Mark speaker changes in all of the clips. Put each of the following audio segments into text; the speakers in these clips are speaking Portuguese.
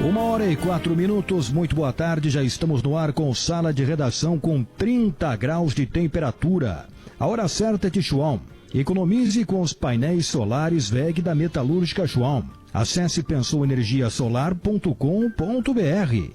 Speaker 1: 1h04, muito boa tarde, já estamos no ar com sala de redação com 30 graus de temperatura. A hora certa é de Schwalm. Economize com os painéis solares WEG da Metalúrgica Schwalm. Acesse pensouenergiasolar.com.br.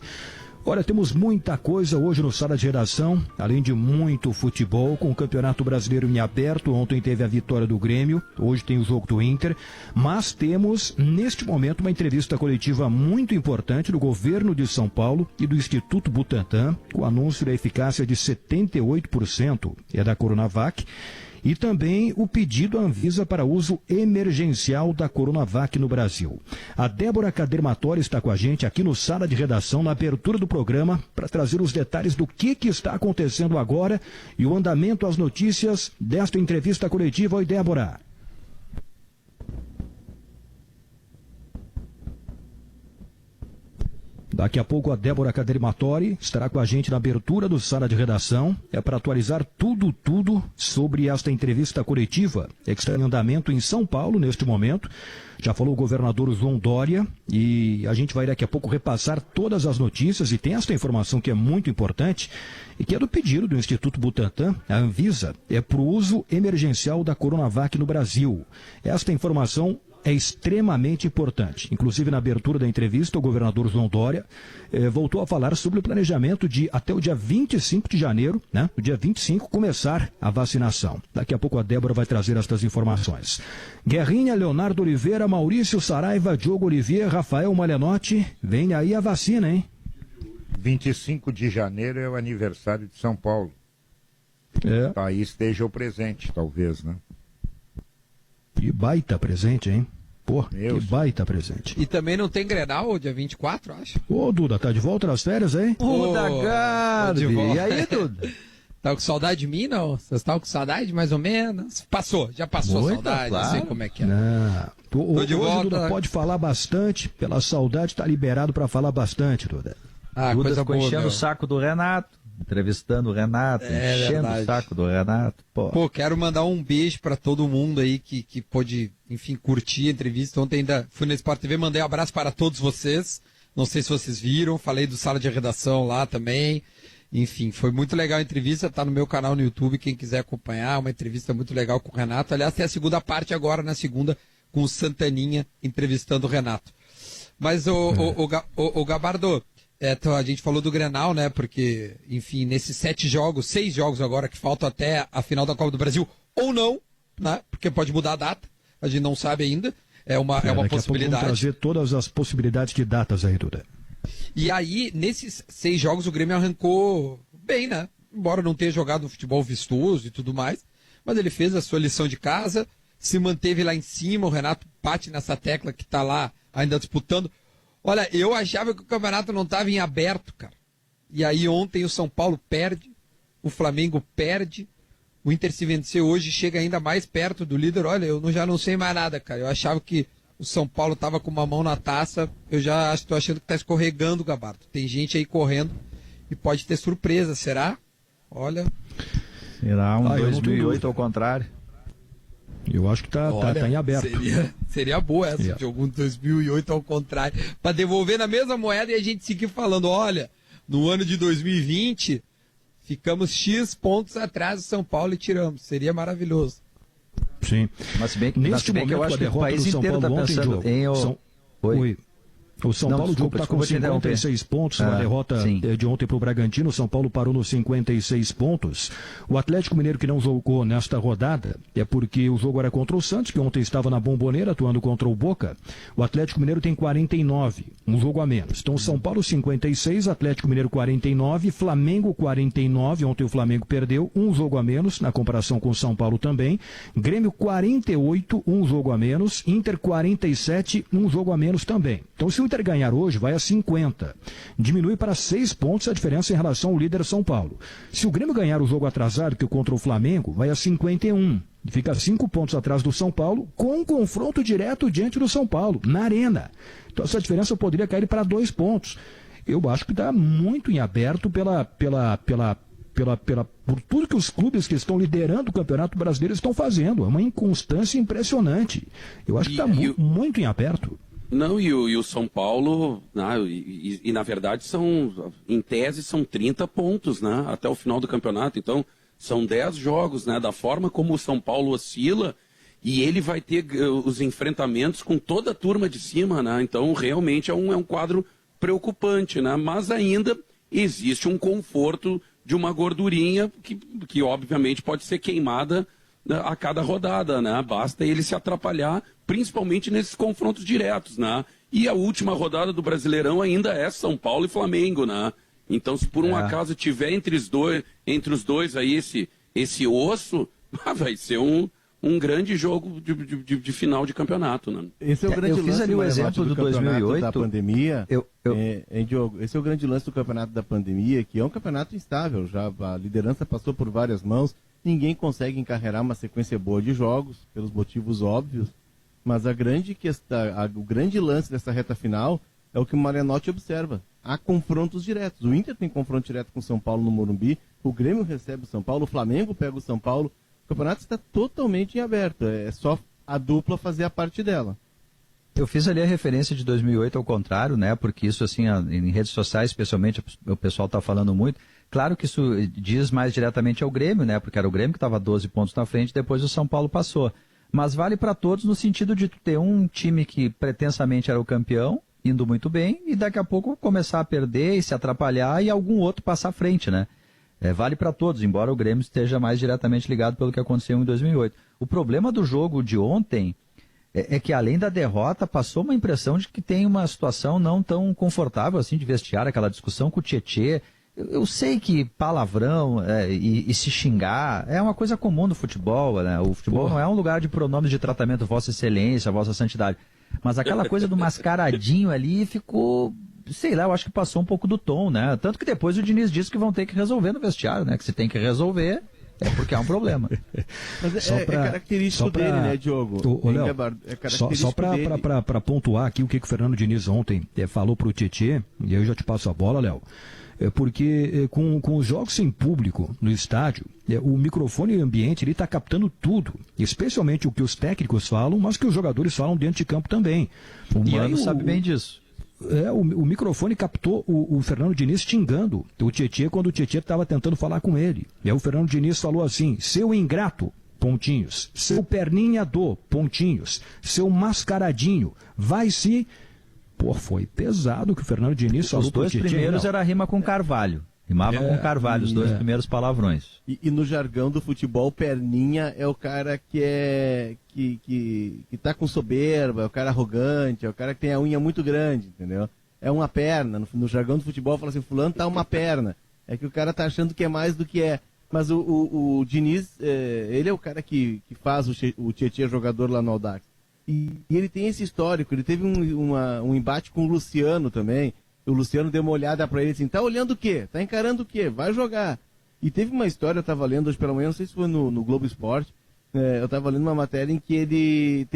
Speaker 1: Olha, temos muita coisa hoje no Sala de Redação, além de muito futebol, com o Campeonato Brasileiro em aberto. Ontem teve a vitória do Grêmio, hoje tem o jogo do Inter, mas temos, neste momento, uma entrevista coletiva muito importante do governo de São Paulo e do Instituto Butantan, com o anúncio da eficácia de 78%, da Coronavac, e também o pedido à Anvisa para uso emergencial da Coronavac no Brasil. A Débora Cadermatori está com a gente aqui no Sala de Redação, na abertura do programa, para trazer os detalhes do que está acontecendo agora e o andamento, as notícias desta entrevista coletiva. Oi, Débora. Daqui a pouco a Débora Cadermatori estará com a gente na abertura do Sala de Redação. É para atualizar tudo sobre esta entrevista coletiva que está em andamento em São Paulo neste momento. Já falou o governador João Dória e a gente vai daqui a pouco repassar todas as notícias, e tem esta informação que é muito importante e que é do pedido do Instituto Butantan, a Anvisa, para o uso emergencial da Coronavac no Brasil. Esta informação é extremamente importante. Inclusive, na abertura da entrevista, o governador João Dória voltou a falar sobre o planejamento de, até o dia 25 de janeiro, no dia 25, começar a vacinação. Daqui a pouco a Débora vai trazer estas informações. Guerrinha, Leonardo Oliveira, Maurício Saraiva, Diogo Olivier, Rafael Malenotti, vem aí a vacina, hein?
Speaker 2: 25 de janeiro é o aniversário de São Paulo. Aí esteja o presente, talvez, né?
Speaker 1: Que baita presente, hein? Pô, que baita presente.
Speaker 3: E também não tem Grenal dia 24, acho.
Speaker 1: Ô, Duda, tá de volta das férias, hein?
Speaker 3: Duda Garbi. E aí, Duda? Tá com saudade de mim, não? Vocês estavam com saudade, mais ou menos? Já passou a saudade, claro. Não sei como é que é.
Speaker 1: Hoje, Duda, pode falar bastante, pela saudade tá liberado pra falar bastante, Duda.
Speaker 4: Duda coisa ficou boa, enchendo o saco do Renato. Entrevistando o Renato, enchendo o saco do Renato.
Speaker 3: Pô, quero mandar um beijo pra todo mundo aí que pôde, enfim, curtir a entrevista. Ontem ainda fui na Sport TV, mandei um abraço para todos vocês. Não sei se vocês viram, falei do Sala de Redação lá também. Enfim, foi muito legal a entrevista, tá no meu canal no YouTube, quem quiser acompanhar, uma entrevista muito legal com o Renato. Aliás, tem a segunda parte agora, na segunda, com o Santaninha entrevistando o Renato. Mas, o Gabardo, a gente falou do Grenal, né, porque, enfim, nesses 6 jogos agora que faltam até a final da Copa do Brasil, ou não, né, porque pode mudar a data, a gente não sabe ainda, é uma possibilidade.
Speaker 1: Vamos trazer todas as possibilidades de datas aí, Duda.
Speaker 3: E aí, nesses 6 jogos, o Grêmio arrancou bem, né, embora não tenha jogado um futebol vistoso e tudo mais, mas ele fez a sua lição de casa, se manteve lá em cima, o Renato bate nessa tecla que tá lá ainda disputando. Olha, eu achava que o campeonato não estava em aberto, cara. E aí ontem o São Paulo perde, o Flamengo perde, o Inter se vencer hoje chega ainda mais perto do líder. Olha, eu já não sei mais nada, cara. Eu achava que o São Paulo estava com uma mão na taça, eu já estou achando que está escorregando, Gabardo. Tem gente aí correndo e pode ter surpresa, será? Olha...
Speaker 4: Será 2008 ao contrário.
Speaker 1: Eu acho que tá em aberto.
Speaker 3: Seria boa essa de algum 2008 ao contrário. Para devolver na mesma moeda e a gente seguir falando, olha, no ano de 2020, ficamos X pontos atrás do São Paulo e tiramos. Seria maravilhoso.
Speaker 1: Sim.
Speaker 4: Mas se bem que, eu acho que o país inteiro está pensando em...
Speaker 1: Oi. O São Paulo está com 56 pontos na derrota de ontem para o Bragantino. O São Paulo parou nos 56 pontos. O Atlético Mineiro, que não jogou nesta rodada, é porque o jogo era contra o Santos, que ontem estava na Bombonera atuando contra o Boca. O Atlético Mineiro tem 49, um jogo a menos. Então, São Paulo 56, Atlético Mineiro 49, Flamengo 49. Ontem o Flamengo perdeu, um jogo a menos na comparação com o São Paulo também. Grêmio 48, um jogo a menos. Inter 47, um jogo a menos também. Então, se o Inter ganhar hoje, vai a 50. Diminui para 6 pontos a diferença em relação ao líder São Paulo. Se o Grêmio ganhar o jogo atrasado, que é contra o Flamengo, vai a 51. Fica 5 pontos atrás do São Paulo, com um confronto direto diante do São Paulo, na Arena. Então essa diferença poderia cair para 2 pontos. Eu acho que está muito em aberto por tudo que os clubes que estão liderando o Campeonato Brasileiro estão fazendo. É uma inconstância impressionante. Eu acho que está muito em aberto.
Speaker 5: Não, e o São Paulo, né, na verdade, em tese, são 30 pontos, né, até o final do campeonato. Então, são 10 jogos, né, da forma como o São Paulo oscila, e ele vai ter os enfrentamentos com toda a turma de cima, né? Então, realmente é um quadro preocupante, né? Mas ainda existe um conforto de uma gordurinha que obviamente pode ser queimada, né, a cada rodada, né? Basta ele se atrapalhar, principalmente nesses confrontos diretos, né? E a última rodada do Brasileirão ainda é São Paulo e Flamengo, né? Então, se por um acaso tiver entre os dois aí esse osso, vai ser um grande jogo de final de campeonato, né?
Speaker 6: Esse é o grande lance.
Speaker 4: Eu fiz ali o exemplo do 2008
Speaker 6: da pandemia. Diogo, esse é o grande lance do campeonato da pandemia, que é um campeonato instável. Já a liderança passou por várias mãos. Ninguém consegue encarregar uma sequência boa de jogos, pelos motivos óbvios. Mas o grande lance dessa reta final é o que o Marianotti observa. Há confrontos diretos. O Inter tem confronto direto com o São Paulo no Morumbi, o Grêmio recebe o São Paulo, o Flamengo pega o São Paulo. O campeonato está totalmente em aberto. É só a dupla fazer a parte dela.
Speaker 4: Eu fiz ali a referência de 2008 ao contrário, né? Porque isso, assim, em redes sociais, especialmente, o pessoal está falando muito. Claro que isso diz mais diretamente ao Grêmio, né? Porque era o Grêmio que estava 12 pontos na frente, depois o São Paulo passou. Mas vale para todos no sentido de tu ter um time que pretensamente era o campeão, indo muito bem, e daqui a pouco começar a perder e se atrapalhar e algum outro passar à frente, né? Vale para todos, embora o Grêmio esteja mais diretamente ligado pelo que aconteceu em 2008. O problema do jogo de ontem é que, além da derrota, passou uma impressão de que tem uma situação não tão confortável assim de vestiário, aquela discussão com o Tietê. Eu sei que palavrão e se xingar é uma coisa comum no futebol, né? O futebol não é um lugar de pronomes de tratamento, Vossa Excelência, Vossa Santidade. Mas aquela coisa do mascaradinho ali ficou... Sei lá, eu acho que passou um pouco do tom, né? Tanto que depois o Diniz disse que vão ter que resolver no vestiário, né? Que se tem que resolver, é porque há um problema.
Speaker 6: Mas é característico dele, né, Diogo?
Speaker 1: Léo, só para pontuar aqui o que o Fernando Diniz ontem falou para o Tietê, e aí eu já te passo a bola, Léo. Porque com os jogos sem público no estádio, o microfone ambiente está captando tudo, especialmente o que os técnicos falam, mas que os jogadores falam dentro de campo também.
Speaker 4: O Mano sabe bem disso.
Speaker 1: O microfone captou o Fernando Diniz xingando o Tietê quando o Tietê estava tentando falar com ele. E aí o Fernando Diniz falou assim: seu ingrato, pontinhos, seu perninha do, pontinhos, seu mascaradinho, vai se... Pô, foi pesado que o Fernando Diniz falou.
Speaker 4: Os dois primeiros era rima com Carvalho. Rimava com Carvalho, os dois primeiros palavrões.
Speaker 6: E no jargão do futebol, perninha é o cara que tá com soberba, é o cara arrogante, é o cara que tem a unha muito grande, entendeu? É uma perna. No jargão do futebol fala assim, fulano tá uma perna. É que o cara tá achando que é mais do que é. Mas o Diniz, ele é o cara que faz o Tietê jogador lá no Audax. E ele tem esse histórico, ele teve um embate com o Luciano também. O Luciano deu uma olhada pra ele assim, tá olhando o quê? Tá encarando o quê? Vai jogar. E teve uma história, eu tava lendo hoje pela manhã, não sei se foi no Globo Esporte, eu tava lendo uma matéria em que ele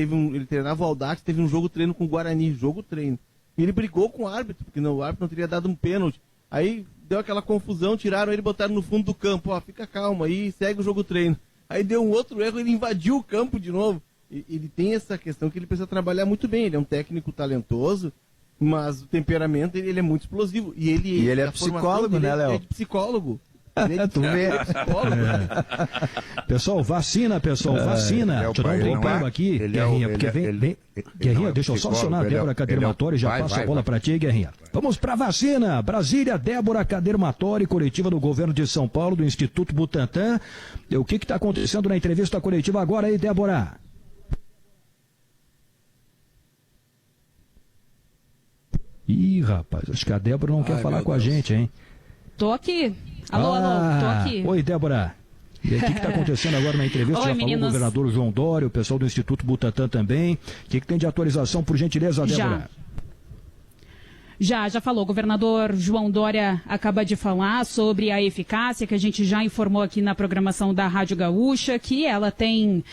Speaker 6: treinava o Audax, teve um jogo-treino com o Guarani, jogo-treino. E ele brigou com o árbitro, porque o árbitro não teria dado um pênalti. Aí deu aquela confusão, tiraram ele, botaram no fundo do campo, fica calmo aí, segue o jogo-treino. Aí deu um outro erro, ele invadiu o campo de novo. Ele tem essa questão que ele precisa trabalhar muito bem, ele é um técnico talentoso, mas o temperamento ele é muito explosivo. E ele
Speaker 4: é psicólogo, né, Léo?
Speaker 6: É psicólogo.
Speaker 4: Tu vê.
Speaker 1: Pessoal, vacina. Deixa eu dar um tempero aqui, Guerrinha, porque vem. Guerrinha, deixa eu só acionar a Débora Cadermatório e já passo a bola para ti, Guerrinha. Vamos para vacina. Brasília, Débora Cadermatório, coletiva do governo de São Paulo, do Instituto Butantan. O que está acontecendo na entrevista coletiva agora aí, Débora? Ih, rapaz, acho que a Débora não quer falar com a gente, hein?
Speaker 7: Tô aqui. Alô, tô aqui.
Speaker 1: Oi, Débora. E aí, o que está acontecendo agora na entrevista?
Speaker 7: Oi,
Speaker 1: já
Speaker 7: meninos.
Speaker 1: Falou o governador João Dória, o pessoal do Instituto Butantan também. O que tem de atualização, por gentileza, Débora?
Speaker 7: Já falou. O governador João Dória acaba de falar sobre a eficácia, que a gente já informou aqui na programação da Rádio Gaúcha, que ela tem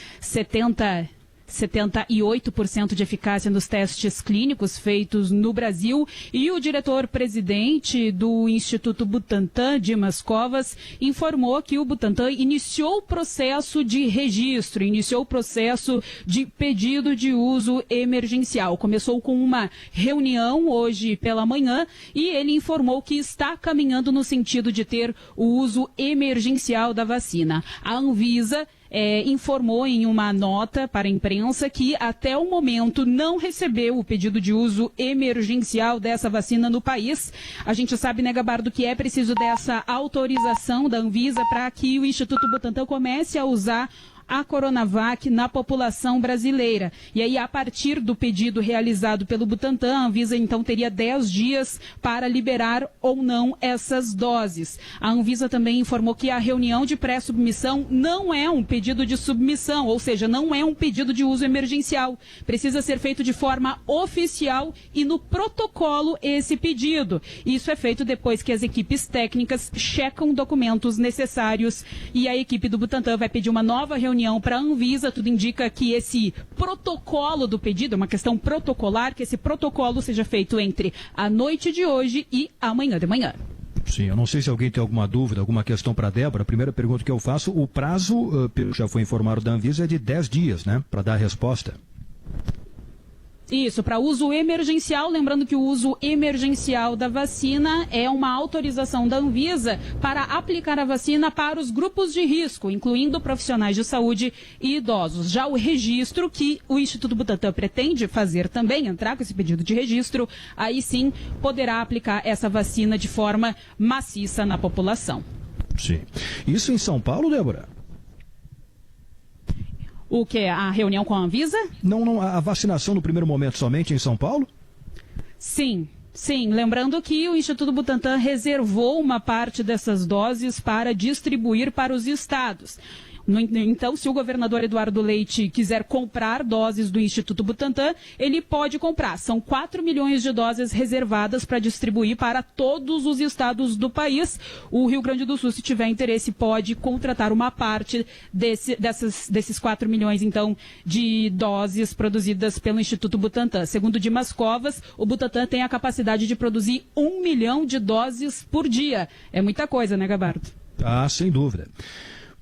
Speaker 7: 78% de eficácia nos testes clínicos feitos no Brasil. E o diretor-presidente do Instituto Butantan, Dimas Covas, informou que o Butantan iniciou o processo de registro, iniciou o processo de pedido de uso emergencial. Começou com uma reunião hoje pela manhã e ele informou que está caminhando no sentido de ter o uso emergencial da vacina. A Anvisa informou em uma nota para a imprensa que até o momento não recebeu o pedido de uso emergencial dessa vacina no país. A gente sabe, né, Gabardo, que é preciso dessa autorização da Anvisa para que o Instituto Butantan comece a usar a Coronavac na população brasileira. E aí, a partir do pedido realizado pelo Butantan, a Anvisa então teria 10 dias para liberar ou não essas doses. A Anvisa também informou que a reunião de pré-submissão não é um pedido de submissão, ou seja, não é um pedido de uso emergencial. Precisa ser feito de forma oficial e no protocolo esse pedido. Isso é feito depois que as equipes técnicas checam documentos necessários e a equipe do Butantan vai pedir uma nova reunião para a Anvisa. Tudo indica que esse protocolo do pedido, é uma questão protocolar, que esse protocolo seja feito entre a noite de hoje e amanhã de manhã.
Speaker 1: Sim, eu não sei se alguém tem alguma dúvida, alguma questão para a Débora. A primeira pergunta que eu faço, o prazo, já foi informado da Anvisa, é de 10 dias, né, para dar a resposta.
Speaker 7: Isso, para uso emergencial, lembrando que o uso emergencial da vacina é uma autorização da Anvisa para aplicar a vacina para os grupos de risco, incluindo profissionais de saúde e idosos. Já o registro, que o Instituto Butantan pretende fazer também, entrar com esse pedido de registro, aí sim poderá aplicar essa vacina de forma maciça na população.
Speaker 1: Sim. Isso em São Paulo, Débora?
Speaker 7: O que? A reunião com a Anvisa?
Speaker 1: Não, a vacinação no primeiro momento somente em São Paulo?
Speaker 7: Sim. Lembrando que o Instituto Butantan reservou uma parte dessas doses para distribuir para os estados. Então, se o governador Eduardo Leite quiser comprar doses do Instituto Butantan, ele pode comprar. São 4 milhões de doses reservadas para distribuir para todos os estados do país. O Rio Grande do Sul, se tiver interesse, pode contratar uma parte desses 4 milhões, então, de doses produzidas pelo Instituto Butantan. Segundo Dimas Covas, o Butantan tem a capacidade de produzir 1 milhão de doses por dia. É muita coisa, né, Gabardo?
Speaker 1: Ah, sem dúvida.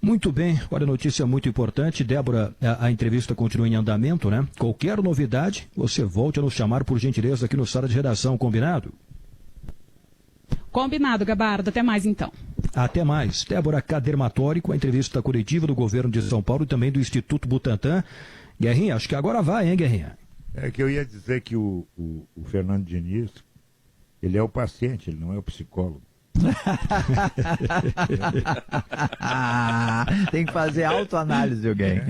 Speaker 1: Muito bem, olha, notícia muito importante. Débora, a entrevista continua em andamento, né? Qualquer novidade, você volte a nos chamar, por gentileza, aqui no Sala de Redação, combinado?
Speaker 7: Combinado, Gabardo. Até mais, então.
Speaker 1: Até mais. Débora Cadermatori, com a entrevista coletiva do governo de São Paulo e também do Instituto Butantan. Guerrinha, acho que agora vai, hein, Guerrinha?
Speaker 2: É que eu ia dizer que o Fernando Diniz, ele é o paciente, ele não é o psicólogo.
Speaker 4: Tem que fazer autoanálise, alguém.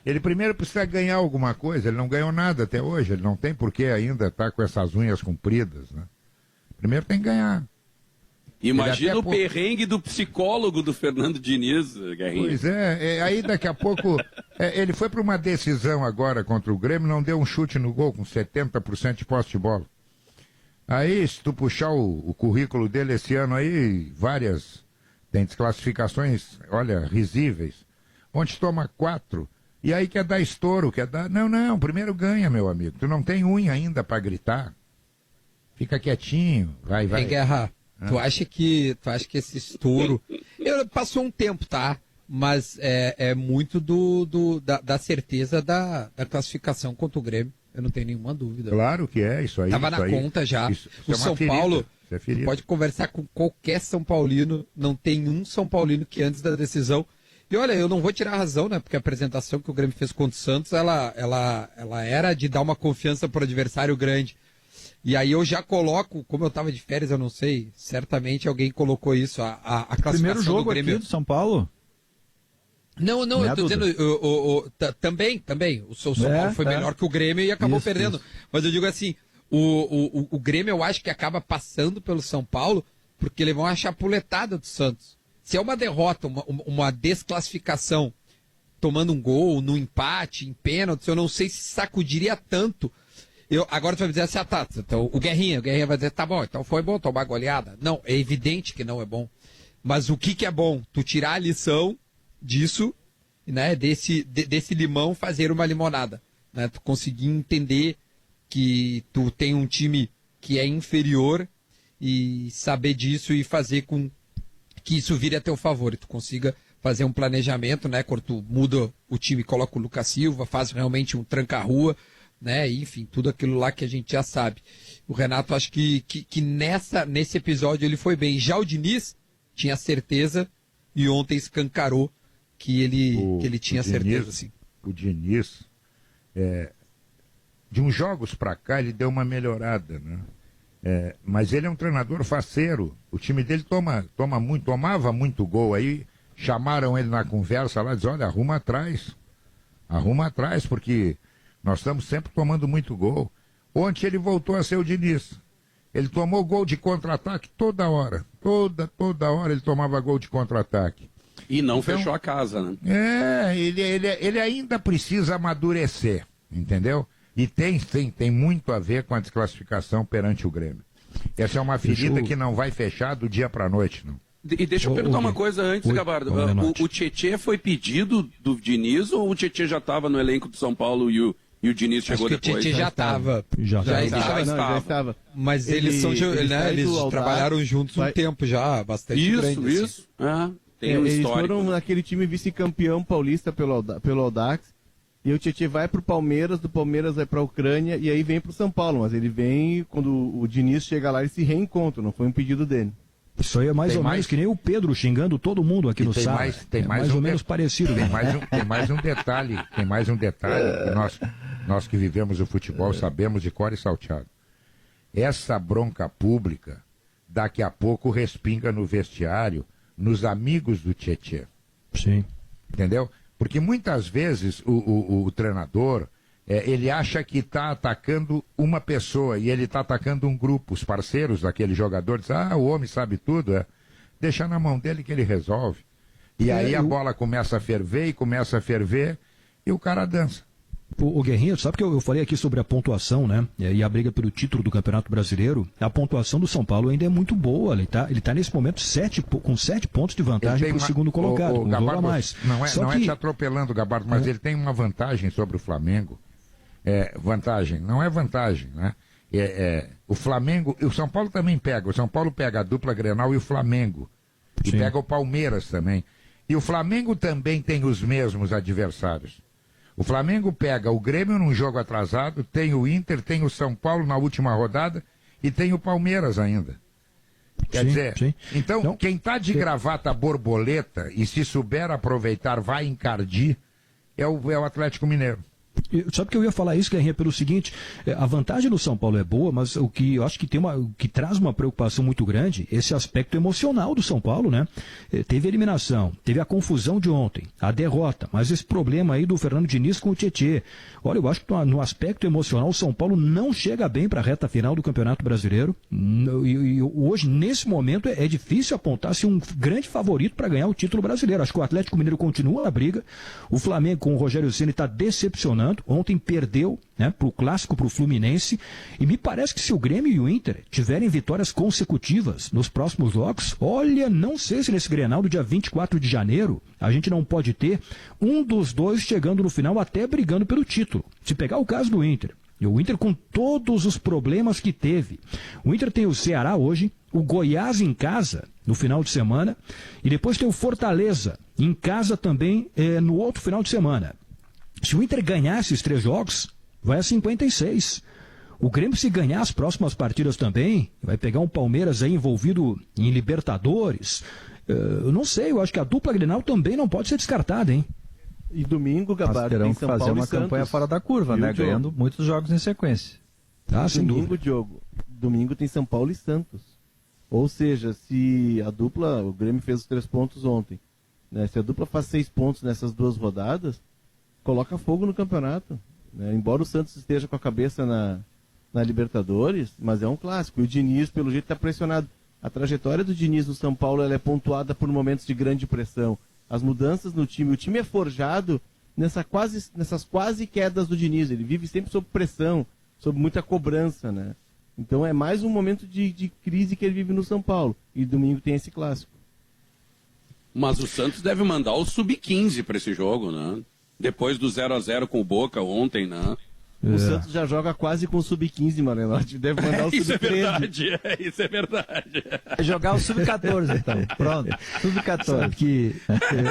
Speaker 2: Ele primeiro precisa ganhar alguma coisa. Ele não ganhou nada até hoje. Ele não tem por que ainda estar com essas unhas compridas, né? Primeiro tem que ganhar.
Speaker 5: Imagina o perrengue do psicólogo do Fernando Diniz, Guerrinha.
Speaker 2: Pois aí daqui a pouco ele foi para uma decisão agora contra o Grêmio, não deu um chute no gol com 70% de posse de bola. Aí, se tu puxar o currículo dele esse ano aí, tem desclassificações, olha, risíveis. Onde toma 4, e aí quer dar estouro, quer dar... Não, primeiro ganha, meu amigo. Tu não tem unha ainda para gritar. Fica quietinho, vai.
Speaker 3: Tem Guerra, tu acha que esse estouro... Passou um tempo, tá? Mas é muito da certeza da classificação contra o Grêmio. Eu não tenho nenhuma dúvida.
Speaker 2: Claro que é, isso aí.
Speaker 3: Estava na conta já. O São Paulo, pode conversar com qualquer São Paulino, não tem um São Paulino que antes da decisão... E olha, eu não vou tirar a razão, né? Porque a apresentação que o Grêmio fez contra o Santos, ela era de dar uma confiança para o adversário grande. E aí eu já coloco, como eu estava de férias, eu não sei, certamente alguém colocou isso, a classificação
Speaker 4: primeiro jogo
Speaker 3: do Grêmio.
Speaker 4: Aqui do São Paulo?
Speaker 3: Não, eu tô dizendo, também, o São Paulo foi melhor que o Grêmio e acabou perdendo. Isso. Mas eu digo assim, o Grêmio eu acho que acaba passando pelo São Paulo porque levou uma chapuletada do Santos. Se é uma derrota, uma desclassificação, tomando um gol, no empate, em pênalti, eu não sei se sacudiria tanto. Agora tu vai dizer assim, então o Guerrinha vai dizer, tá bom, então foi bom tomar goleada. Não, é evidente que não é bom. Mas o que é bom? Tu tirar a lição disso né, desse limão fazer uma limonada, né? Tu conseguir entender que tu tem um time que é inferior e saber disso e fazer com que isso vire a teu favor e tu consiga fazer um planejamento, né? Quando tu muda o time, coloca o Lucas Silva, faz realmente um tranca-rua, né? E, enfim, tudo aquilo lá que a gente já sabe. O Renato, acho que nesse episódio ele foi bem. Já o Diniz tinha certeza e ontem escancarou que ele tinha certeza, sim.
Speaker 2: O Diniz, de uns jogos para cá, ele deu uma melhorada, né? Mas ele é um treinador faceiro. O time dele tomava muito gol. Aí chamaram ele na conversa lá e disseram, olha, arruma atrás, porque nós estamos sempre tomando muito gol. Ontem ele voltou a ser o Diniz. Ele tomou gol de contra-ataque toda hora. Toda hora ele tomava gol de contra-ataque.
Speaker 5: E não fechou a casa, né?
Speaker 2: Ele ainda precisa amadurecer, entendeu? E tem muito a ver com a desclassificação perante o Grêmio. Essa é uma ferida que não vai fechar do dia para a noite, não.
Speaker 5: E deixa eu perguntar uma coisa antes, Gabardo. O Tietê foi pedido do Diniz ou o Tietê já estava no elenco do São Paulo e o Diniz chegou depois?
Speaker 3: O Tietê já estava. Já estava. Mas eles trabalharam juntos um tempo já, bastante grande.
Speaker 6: Isso.
Speaker 3: Tem um
Speaker 6: eles
Speaker 3: histórico.
Speaker 6: Foram naquele time vice-campeão paulista pelo Audax. E o Tietê vai pro Palmeiras, do Palmeiras vai pra Ucrânia e aí vem pro São Paulo. Mas ele vem, quando o Diniz chega lá, eles se reencontram, não foi um pedido dele.
Speaker 1: Isso aí é mais ou menos que nem o Pedro xingando todo mundo aqui no sábado.
Speaker 2: Tem mais
Speaker 1: ou menos parecido.
Speaker 2: Tem mais um detalhe que nós que vivemos o futebol sabemos de cor e salteado. Essa bronca pública daqui a pouco respinga no vestiário, nos amigos do Tietê.
Speaker 1: Sim.
Speaker 2: Entendeu? Porque muitas vezes o treinador, ele acha que está atacando uma pessoa e ele está atacando um grupo, os parceiros daquele jogador, diz, o homem sabe tudo, deixa na mão dele que ele resolve. E aí a bola começa a ferver e o cara dança.
Speaker 1: O Guerrinha, sabe que eu falei aqui sobre a pontuação, né? E a briga pelo título do Campeonato Brasileiro. A pontuação do São Paulo ainda é muito boa. Ele tá nesse momento com 7 pontos de vantagem para o segundo colocado. Um jogo a mais.
Speaker 2: Não é te atropelando, Gabardo, mas ele tem uma vantagem sobre o Flamengo. Não é vantagem, né? O Flamengo, o São Paulo também pega. O São Paulo pega a dupla Grenal e o Flamengo. E pega o Palmeiras também. E o Flamengo também tem os mesmos adversários. O Flamengo pega o Grêmio num jogo atrasado, tem o Inter, tem o São Paulo na última rodada e tem o Palmeiras ainda. Quer dizer, então quem está de gravata borboleta e se souber aproveitar vai encardir é o Atlético Mineiro.
Speaker 1: Sabe que eu ia falar isso, Guerrinha, pelo seguinte, a vantagem do São Paulo é boa, mas o que eu acho que que traz uma preocupação muito grande, esse aspecto emocional do São Paulo, né? Teve a eliminação, teve a confusão de ontem, a derrota, mas esse problema aí do Fernando Diniz com o Tietê. Olha, eu acho que no aspecto emocional o São Paulo não chega bem para a reta final do Campeonato Brasileiro. E hoje, nesse momento, é difícil apontar-se um grande favorito para ganhar o título brasileiro. Acho que o Atlético Mineiro continua na briga, o Flamengo com o Rogério Ceni está decepcionando. Ontem perdeu, né, para o Clássico, para o Fluminense, e me parece que se o Grêmio e o Inter tiverem vitórias consecutivas nos próximos jogos, olha, não sei se nesse Grenal do dia 24 de janeiro a gente não pode ter um dos dois chegando no final até brigando pelo título. Se pegar o caso do Inter, e o Inter com todos os problemas que teve, o Inter tem o Ceará hoje, o Goiás em casa no final de semana, e depois tem o Fortaleza em casa também no outro final de semana. Se o Inter ganhar esses 3 jogos, vai a 56. O Grêmio, se ganhar as próximas partidas também, vai pegar um Palmeiras aí envolvido em Libertadores. Eu não sei, eu acho que a dupla Grenal também não pode ser descartada, hein?
Speaker 6: E domingo, Gabardo, tem São Paulo
Speaker 4: fazer uma campanha fora da curva, né? Ganhando muitos jogos em sequência.
Speaker 6: Domingo, Diogo. Domingo tem São Paulo e Santos. Ou seja, se a dupla, o Grêmio fez os 3 pontos ontem, né? Se a dupla faz 6 pontos nessas 2 rodadas, coloca fogo no campeonato, né? Embora o Santos esteja com a cabeça na Libertadores, mas é um clássico. E o Diniz, pelo jeito, está pressionado. A trajetória do Diniz no São Paulo ela é pontuada por momentos de grande pressão. As mudanças no time, o time é forjado nessas quase quedas do Diniz. Ele vive sempre sob pressão, sob muita cobrança, né? Então é mais um momento de crise que ele vive no São Paulo. E domingo tem esse clássico.
Speaker 5: Mas o Santos deve mandar o sub-15 para esse jogo, né? Depois do 0-0 com o Boca ontem, né?
Speaker 6: O Santos já joga quase com o sub-15, Marenotti. Deve mandar o sub-13.
Speaker 5: Isso é verdade, isso é verdade.
Speaker 4: Jogar o sub-14, então. Pronto, sub-14.
Speaker 1: Que...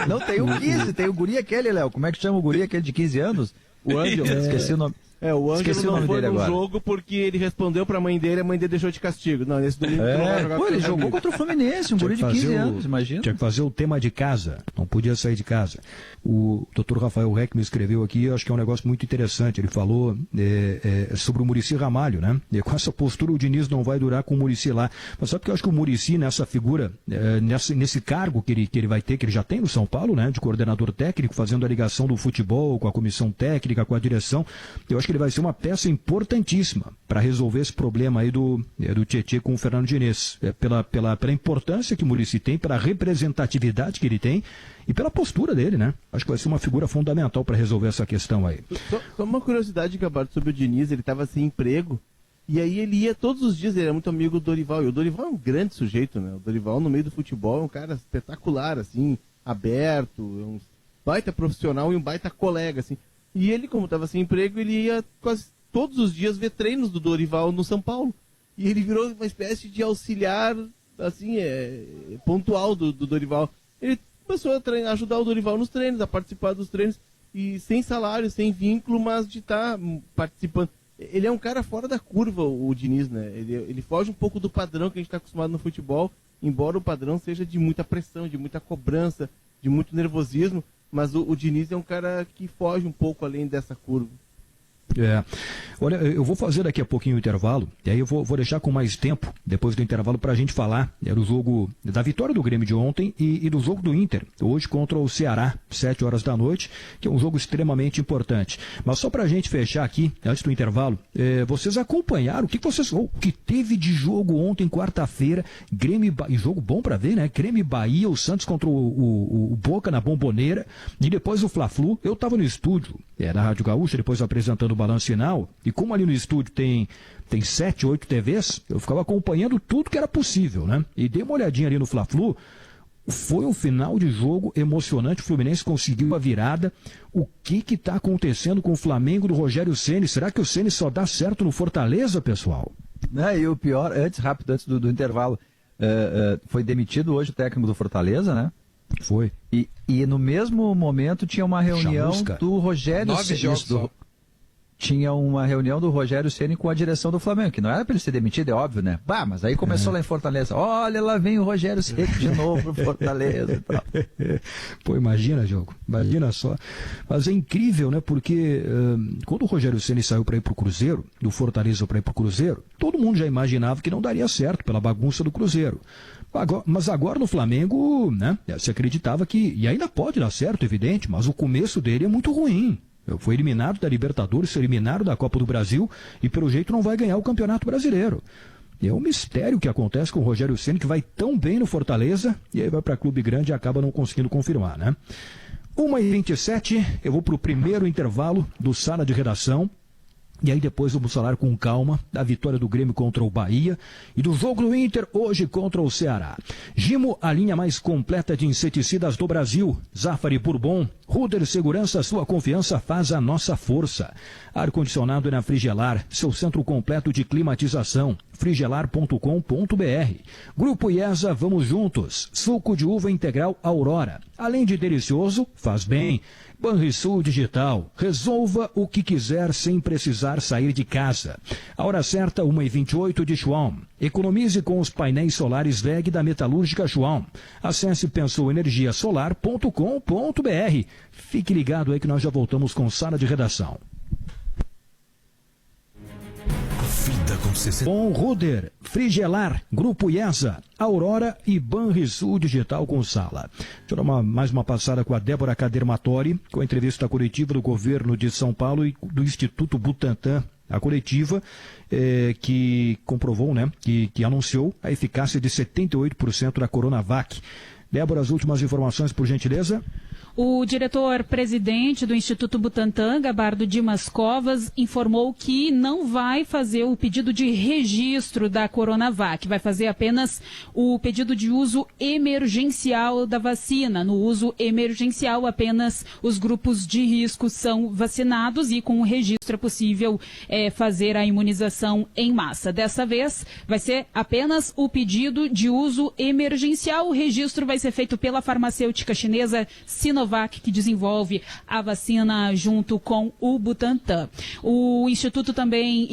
Speaker 4: Não, tem o 15, tem o guri aquele, Léo. Como é que chama o guri aquele de 15 anos?
Speaker 6: O Ângelo.
Speaker 4: Esqueci o nome.
Speaker 6: O Ângelo não foi no jogo porque ele respondeu pra mãe dele, a mãe dele deixou de castigo. Não, nesse domingo não vai jogar.
Speaker 4: Pô, ele jogou contra o Fluminense, um guri de 15 anos, imagina.
Speaker 1: Tinha que fazer o tema de casa, não podia sair de casa. O Dr. Rafael Reck me escreveu aqui, acho que é um negócio muito interessante. Ele falou sobre o Muricy Ramalho, né? E com essa postura o Diniz não vai durar com o Muricy lá. Mas sabe que eu acho que o Muricy, nessa figura, nesse cargo que ele vai ter, que ele já tem no São Paulo, né? De coordenador técnico, fazendo a ligação do futebol com a comissão técnica, com a direção, eu acho que ele vai ser uma peça importantíssima para resolver esse problema aí do Tietê com o Fernando Diniz. Pela importância que o Muricy tem, pela representatividade que ele tem e pela postura dele, né? Acho que vai ser uma figura fundamental para resolver essa questão aí.
Speaker 6: Só uma curiosidade, Gabardo, sobre o Diniz, ele estava sem emprego e aí ele ia todos os dias, ele era muito amigo do Dorival, e o Dorival é um grande sujeito, né? O Dorival no meio do futebol é um cara espetacular, assim, aberto, é um baita profissional e um baita colega, assim. E ele, como estava sem emprego, ele ia quase todos os dias ver treinos do Dorival no São Paulo. E ele virou uma espécie de auxiliar, assim, pontual do Dorival. Ele começou a ajudar o Dorival nos treinos, a participar dos treinos, e sem salário, sem vínculo, mas de estar participando. Ele é um cara fora da curva, o Diniz, né? Ele foge um pouco do padrão que a gente está acostumado no futebol, embora o padrão seja de muita pressão, de muita cobrança, de muito nervosismo, mas o Diniz é um cara que foge um pouco além dessa curva.
Speaker 1: Olha, eu vou fazer daqui a pouquinho o intervalo, e aí eu vou deixar com mais tempo, depois do intervalo, para a gente falar do jogo, da vitória do Grêmio de ontem e do jogo do Inter, hoje contra o Ceará, 7 horas da noite, que é um jogo extremamente importante. Mas só para a gente fechar aqui, antes do intervalo, vocês acompanharam o que teve de jogo ontem, quarta-feira, Grêmio e jogo bom para ver, né? Grêmio e Bahia, o Santos contra o Boca na Bomboneira, e depois o Fla-Flu. Eu estava no estúdio, na Rádio Gaúcha, depois apresentando o balanço final, e como ali no estúdio tem 7, 8 TVs, eu ficava acompanhando tudo que era possível, né? E dei uma olhadinha ali no Fla-Flu, foi um final de jogo emocionante, o Fluminense conseguiu a virada. O que está acontecendo com o Flamengo do Rogério Ceni? Será que o Ceni só dá certo no Fortaleza, pessoal?
Speaker 4: E o pior, antes do intervalo, foi demitido hoje o técnico do Fortaleza, né?
Speaker 1: Foi.
Speaker 4: E no mesmo momento tinha uma reunião do Rogério
Speaker 3: 9 jogos
Speaker 4: tinha uma reunião do Rogério Ceni com a direção do Flamengo, que não era para ele ser demitido, é óbvio, né? Mas aí começou lá em Fortaleza. Olha, lá vem o Rogério Ceni de novo pro Fortaleza e tal.
Speaker 1: Pô, imagina, jogo. Imagina só. Mas é incrível, né? Porque quando o Rogério Ceni saiu para ir pro Cruzeiro, do Fortaleza para ir pro Cruzeiro, todo mundo já imaginava que não daria certo pela bagunça do Cruzeiro. Mas agora no Flamengo, né? Se acreditava que, e ainda pode dar certo, evidente, mas o começo dele é muito ruim. Foi eliminado da Libertadores, foi eliminado da Copa do Brasil e pelo jeito não vai ganhar o Campeonato Brasileiro. É um mistério o que acontece com o Rogério Ceni, que vai tão bem no Fortaleza e aí vai para clube grande e acaba não conseguindo confirmar, né? 1h27, eu vou para o primeiro intervalo do Sala de Redação. E aí depois vamos falar com calma da vitória do Grêmio contra o Bahia e do jogo do Inter hoje contra o Ceará. Gimo, a linha mais completa de inseticidas do Brasil. Zafari Bourbon, Ruder Segurança, sua confiança faz a nossa força. Ar-condicionado é na Frigelar, seu centro completo de climatização. frigelar.com.br. Grupo IESA, vamos juntos. Suco de uva integral Aurora. Além de delicioso, faz bem. Banrisul Digital. Resolva o que quiser sem precisar sair de casa. A hora certa, 1h28 de Schwalm. Economize com os painéis solares WEG da Metalúrgica Schwalm. Acesse pensouenergiasolar.com.br. Fique ligado aí que nós já voltamos com Sala de Redação. Bom Ruder, Frigelar, Grupo IESA, Aurora e Banrisul Digital com Sala. Deixa eu dar mais uma passada com a Débora Cadermatori, com a entrevista coletiva do governo de São Paulo e do Instituto Butantan. A coletiva que comprovou, né, que anunciou a eficácia de 78% da Coronavac. Débora, as últimas informações, por gentileza.
Speaker 7: O diretor-presidente do Instituto Butantan, Gabardo Dimas Covas, informou que não vai fazer o pedido de registro da Coronavac, vai fazer apenas o pedido de uso emergencial da vacina. No uso emergencial, apenas os grupos de risco são vacinados e com o registro é possível fazer a imunização em massa. Dessa vez, vai ser apenas o pedido de uso emergencial. O registro vai ser feito pela farmacêutica chinesa Sinovac, que desenvolve a vacina junto com o Butantan. O Instituto também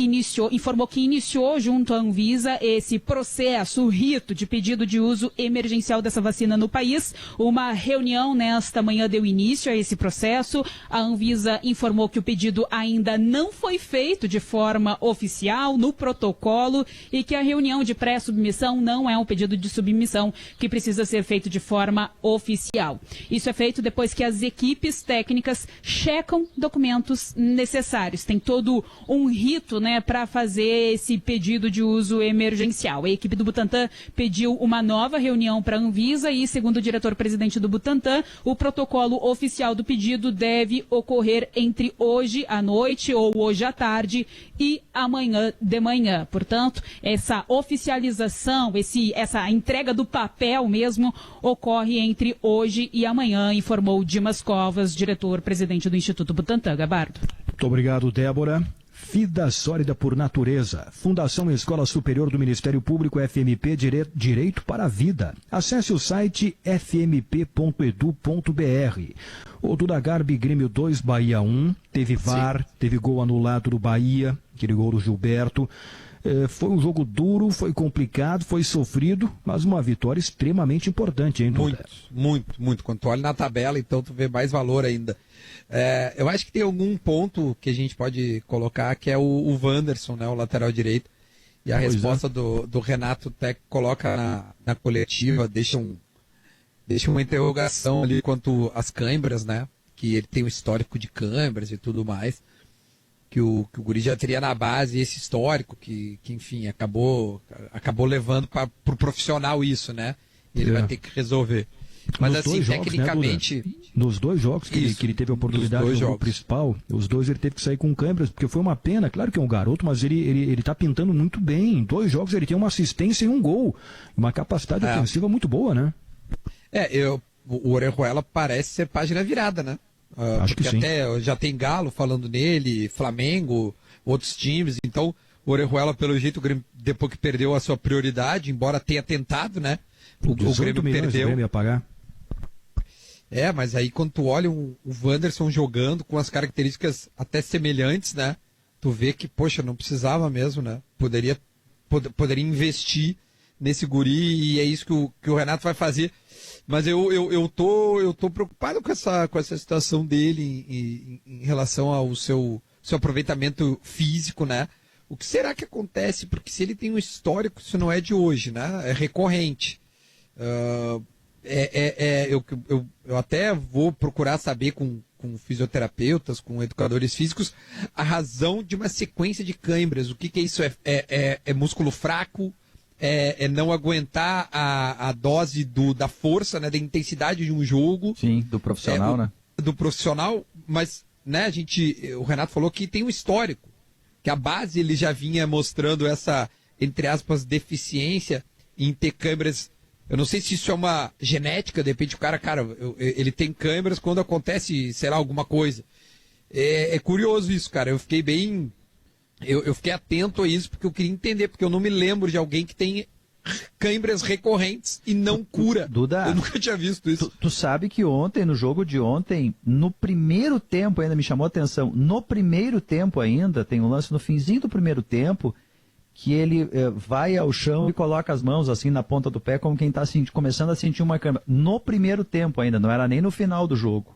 Speaker 7: informou que iniciou junto à Anvisa esse processo, o rito de pedido de uso emergencial dessa vacina no país. Uma reunião nesta manhã deu início a esse processo. A Anvisa informou que o pedido ainda não foi feito de forma oficial, no protocolo, e que a reunião de pré-submissão não é um pedido de submissão que precisa ser feito de forma oficial. Isso é feito depois que as equipes técnicas checam documentos necessários. Tem todo um rito, para fazer esse pedido de uso emergencial. A equipe do Butantan pediu uma nova reunião para a Anvisa e, segundo o diretor-presidente do Butantan, o protocolo oficial do pedido deve ocorrer entre hoje à noite ou hoje à tarde e amanhã de manhã. Portanto, essa oficialização, essa entrega do papel mesmo, ocorre entre hoje e amanhã, informou Dimas Covas, diretor-presidente do Instituto Butantan. Gabardo.
Speaker 1: Muito obrigado, Débora. Vida Sólida por Natureza. Fundação Escola Superior do Ministério Público FMP Direito para a Vida. Acesse o site fmp.edu.br. O Duda Garbi Grêmio 2, Bahia 1. Teve VAR, teve gol anulado do Bahia, aquele gol do Gilberto. Foi um jogo duro, foi complicado, foi sofrido, mas uma vitória extremamente importante, hein, Duda?
Speaker 3: Muito. Quando tu olha na tabela, então tu vê mais valor ainda. Eu acho que tem algum ponto que a gente pode colocar, que é o Wanderson, o lateral direito. E a resposta do Renato até coloca na coletiva, deixa uma interrogação ali quanto às câimbras, que ele tem um histórico de câimbras e tudo mais. Que o guri já teria na base esse histórico, que enfim, acabou levando para o profissional isso, E ele vai ter que resolver. Mas
Speaker 1: nos
Speaker 3: assim,
Speaker 1: jogos,
Speaker 3: tecnicamente...
Speaker 1: Nos dois jogos que ele teve a oportunidade no jogo principal, os dois ele teve que sair com câimbras, porque foi uma pena. Claro que é um garoto, mas ele tá pintando muito bem. Em 2 jogos ele tem uma assistência e um gol. Uma capacidade ofensiva muito boa,
Speaker 3: O Orejuela parece ser página virada,
Speaker 1: Acho que sim.
Speaker 3: Até já tem Galo falando nele, Flamengo, outros times. Então, o Orejuela, pelo jeito, depois que perdeu a sua prioridade, embora tenha tentado, O Grêmio perdeu. O Grêmio ia pagar. Mas aí quando tu olha o Wanderson jogando com as características até semelhantes, Tu vê que, poxa, não precisava mesmo, Poderia investir nesse guri e é isso que o Renato vai fazer. Mas eu tô preocupado com essa situação dele em relação ao seu aproveitamento físico, O que será que acontece? Porque se ele tem um histórico, isso não é de hoje, É recorrente. Eu até vou procurar saber com fisioterapeutas, com educadores físicos, a razão de uma sequência de câimbras. O que é isso? É músculo fraco? É não aguentar a dose da força, da intensidade de um jogo.
Speaker 4: Sim, do profissional,
Speaker 3: Do profissional, mas o Renato falou que tem um histórico, que a base ele já vinha mostrando essa, entre aspas, deficiência em ter câimbras. Eu não sei se isso é uma genética, de repente o cara, ele tem câimbras quando acontece, sei lá, alguma coisa. É curioso isso, cara. Eu fiquei bem... Eu fiquei atento a isso porque eu queria entender, porque eu não me lembro de alguém que tem câimbras recorrentes e não cura.
Speaker 4: Duda,
Speaker 3: eu nunca tinha visto isso.
Speaker 4: Tu sabe que ontem, no jogo de ontem, no primeiro tempo ainda, me chamou a atenção, no primeiro tempo ainda, tem um lance no finzinho do primeiro tempo, que ele vai ao chão e coloca as mãos assim na ponta do pé, como quem está começando a sentir uma câimbra. No primeiro tempo ainda, não era nem no final do jogo,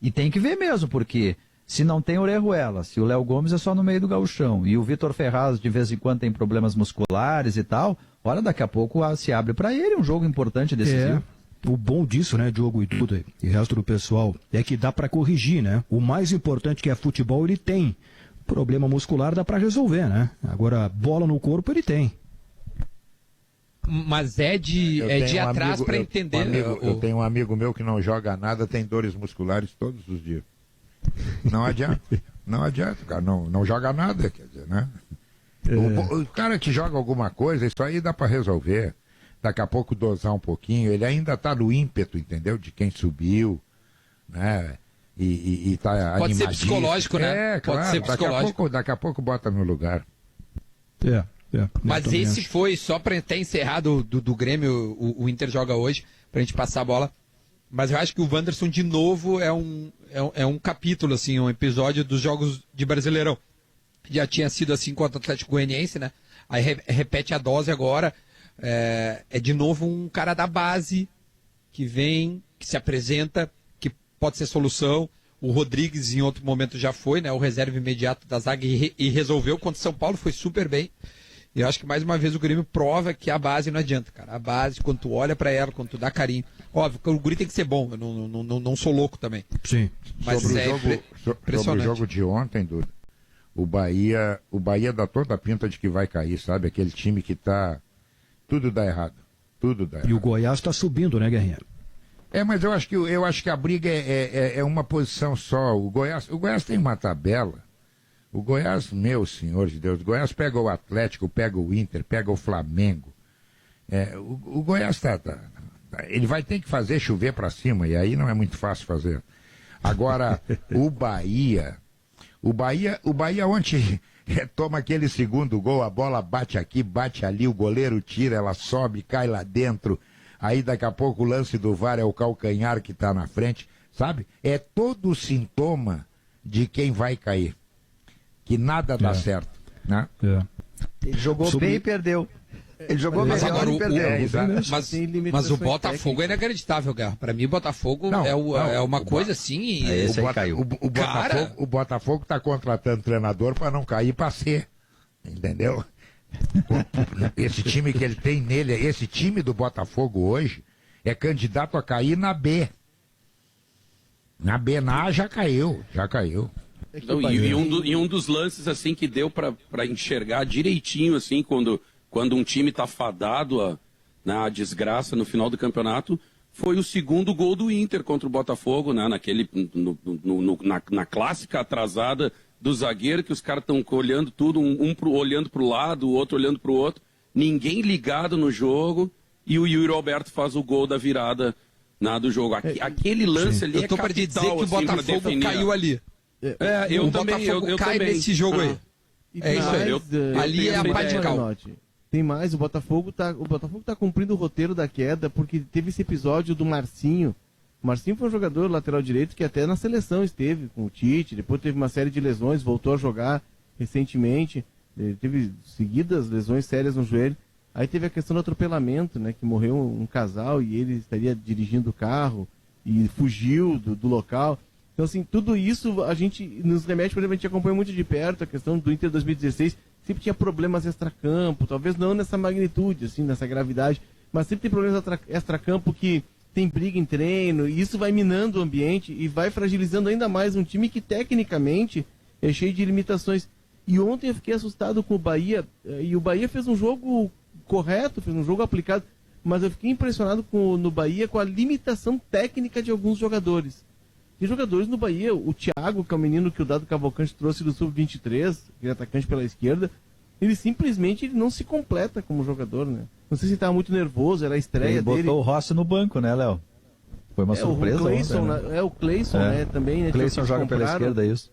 Speaker 4: E tem que ver mesmo, porque... Se não tem Orejuela, se o Léo Gomes é só no meio do gauchão e o Vitor Ferraz de vez em quando tem problemas musculares e tal, olha, daqui a pouco se abre para ele um jogo importante decisivo.
Speaker 1: O bom disso, Diogo e tudo, e o resto do pessoal, é que dá para corrigir, O mais importante que é futebol, ele tem. Problema muscular dá para resolver, Agora, bola no corpo ele tem.
Speaker 3: Mas é de ir atrás para entender.
Speaker 2: Eu tenho um amigo meu que não joga nada, tem dores musculares todos os dias. Não adianta. Não adianta, cara. Não joga nada, quer dizer, né? O cara que joga alguma coisa, isso aí dá para resolver. Daqui a pouco dosar um pouquinho. Ele ainda tá no ímpeto, entendeu? De quem subiu, né? E tá
Speaker 3: pode ser psicológico, né?
Speaker 2: Claro.
Speaker 3: Pode ser psicológico.
Speaker 2: Daqui a pouco bota no lugar.
Speaker 3: Mas esse foi, só para até encerrar do Grêmio, o Inter joga hoje, pra gente passar a bola. Mas eu acho que o Wanderson, de novo, é um capítulo, assim, um episódio dos jogos de Brasileirão. Já tinha sido assim contra o Atlético Goianiense, né? Aí repete a dose agora. É de novo um cara da base que vem, que se apresenta, que pode ser solução. O Rodrigues, em outro momento, já foi, né? O reserva imediato da zaga e resolveu. Contra o São Paulo foi super bem. E eu acho que mais uma vez o Grêmio prova que a base não adianta, cara. A base, quando tu olha pra ela, quando tu dá carinho. Óbvio que o guri tem que ser bom, eu não sou louco também.
Speaker 1: Sim.
Speaker 3: Mas
Speaker 2: sobre o jogo de ontem, Duda, o Bahia dá toda a pinta de que vai cair, sabe? Aquele time que tá... Tudo dá errado.
Speaker 1: E o Goiás tá subindo, né, Guerrinha?
Speaker 2: Mas eu acho que a briga é uma posição só. O Goiás tem uma tabela. O Goiás, meu senhor de Deus, o Goiás pega o Atlético, pega o Inter, pega o Flamengo. O Goiás ele vai ter que fazer chover para cima, e aí não é muito fácil fazer. Agora, o Bahia ontem toma aquele segundo gol, a bola bate aqui, bate ali, o goleiro tira, ela sobe, cai lá dentro. Aí daqui a pouco o lance do VAR é o calcanhar que está na frente, sabe? É todo sintoma de quem vai cair. Que nada dá certo, né?
Speaker 4: Ele jogou bem e perdeu. Ele jogou
Speaker 3: mas
Speaker 4: melhor
Speaker 3: agora
Speaker 4: e perdeu.
Speaker 3: Mas o Botafogo é inacreditável, Guerra. Para mim, o Botafogo é uma coisa assim...
Speaker 4: Esse aí caiu.
Speaker 2: O Botafogo está contratando treinador para não cair para C. Entendeu? Esse time que ele tem nele, esse time do Botafogo hoje é candidato a cair na B. Na B, na A já caiu.
Speaker 5: Não, e um dos lances assim que deu para enxergar direitinho assim quando um time está fadado a desgraça no final do campeonato foi o segundo gol do Inter contra o Botafogo, né? Na clássica atrasada do zagueiro, que os caras estão olhando tudo, olhando para o lado, o outro olhando para o outro, ninguém ligado no jogo, e o Yuri Alberto faz o gol da virada do jogo. Aquele lance ali
Speaker 3: eu tô para dizer que o Botafogo caiu ali.
Speaker 5: Eu também. Eu
Speaker 3: cai
Speaker 5: também.
Speaker 3: nesse jogo aí.
Speaker 5: Isso aí.
Speaker 3: Ali é a pá de cal.
Speaker 6: Tem mais, o Botafogo tá cumprindo o roteiro da queda, porque teve esse episódio do Marcinho. O Marcinho foi um jogador lateral direito que até na seleção esteve com o Tite, depois teve uma série de lesões, voltou a jogar recentemente, teve seguidas lesões sérias no joelho. Aí teve a questão do atropelamento, né, que morreu um casal e ele estaria dirigindo o carro e fugiu do local. Então, assim, tudo isso a gente nos remete, por exemplo, a gente acompanha muito de perto a questão do Inter 2016, sempre tinha problemas extracampo, talvez não nessa magnitude, assim, nessa gravidade, mas sempre tem problemas extracampo que tem briga em treino, e isso vai minando o ambiente e vai fragilizando ainda mais um time que tecnicamente é cheio de limitações. E ontem eu fiquei assustado com o Bahia, e o Bahia fez um jogo correto, fez um jogo aplicado, mas eu fiquei impressionado no Bahia com a limitação técnica de alguns jogadores. Tem jogadores no Bahia, o Thiago, que é o menino que o Dado Cavalcante trouxe do Sub-23, que é atacante pela esquerda, ele simplesmente não se completa como jogador, né? Não sei se ele estava muito nervoso, era a estreia dele.
Speaker 4: Ele botou o Rossi no banco, né, Léo? Foi uma surpresa.
Speaker 6: O Cleison, né? O Cleison, né, também. Né,
Speaker 4: o Cleison joga pela esquerda, isso.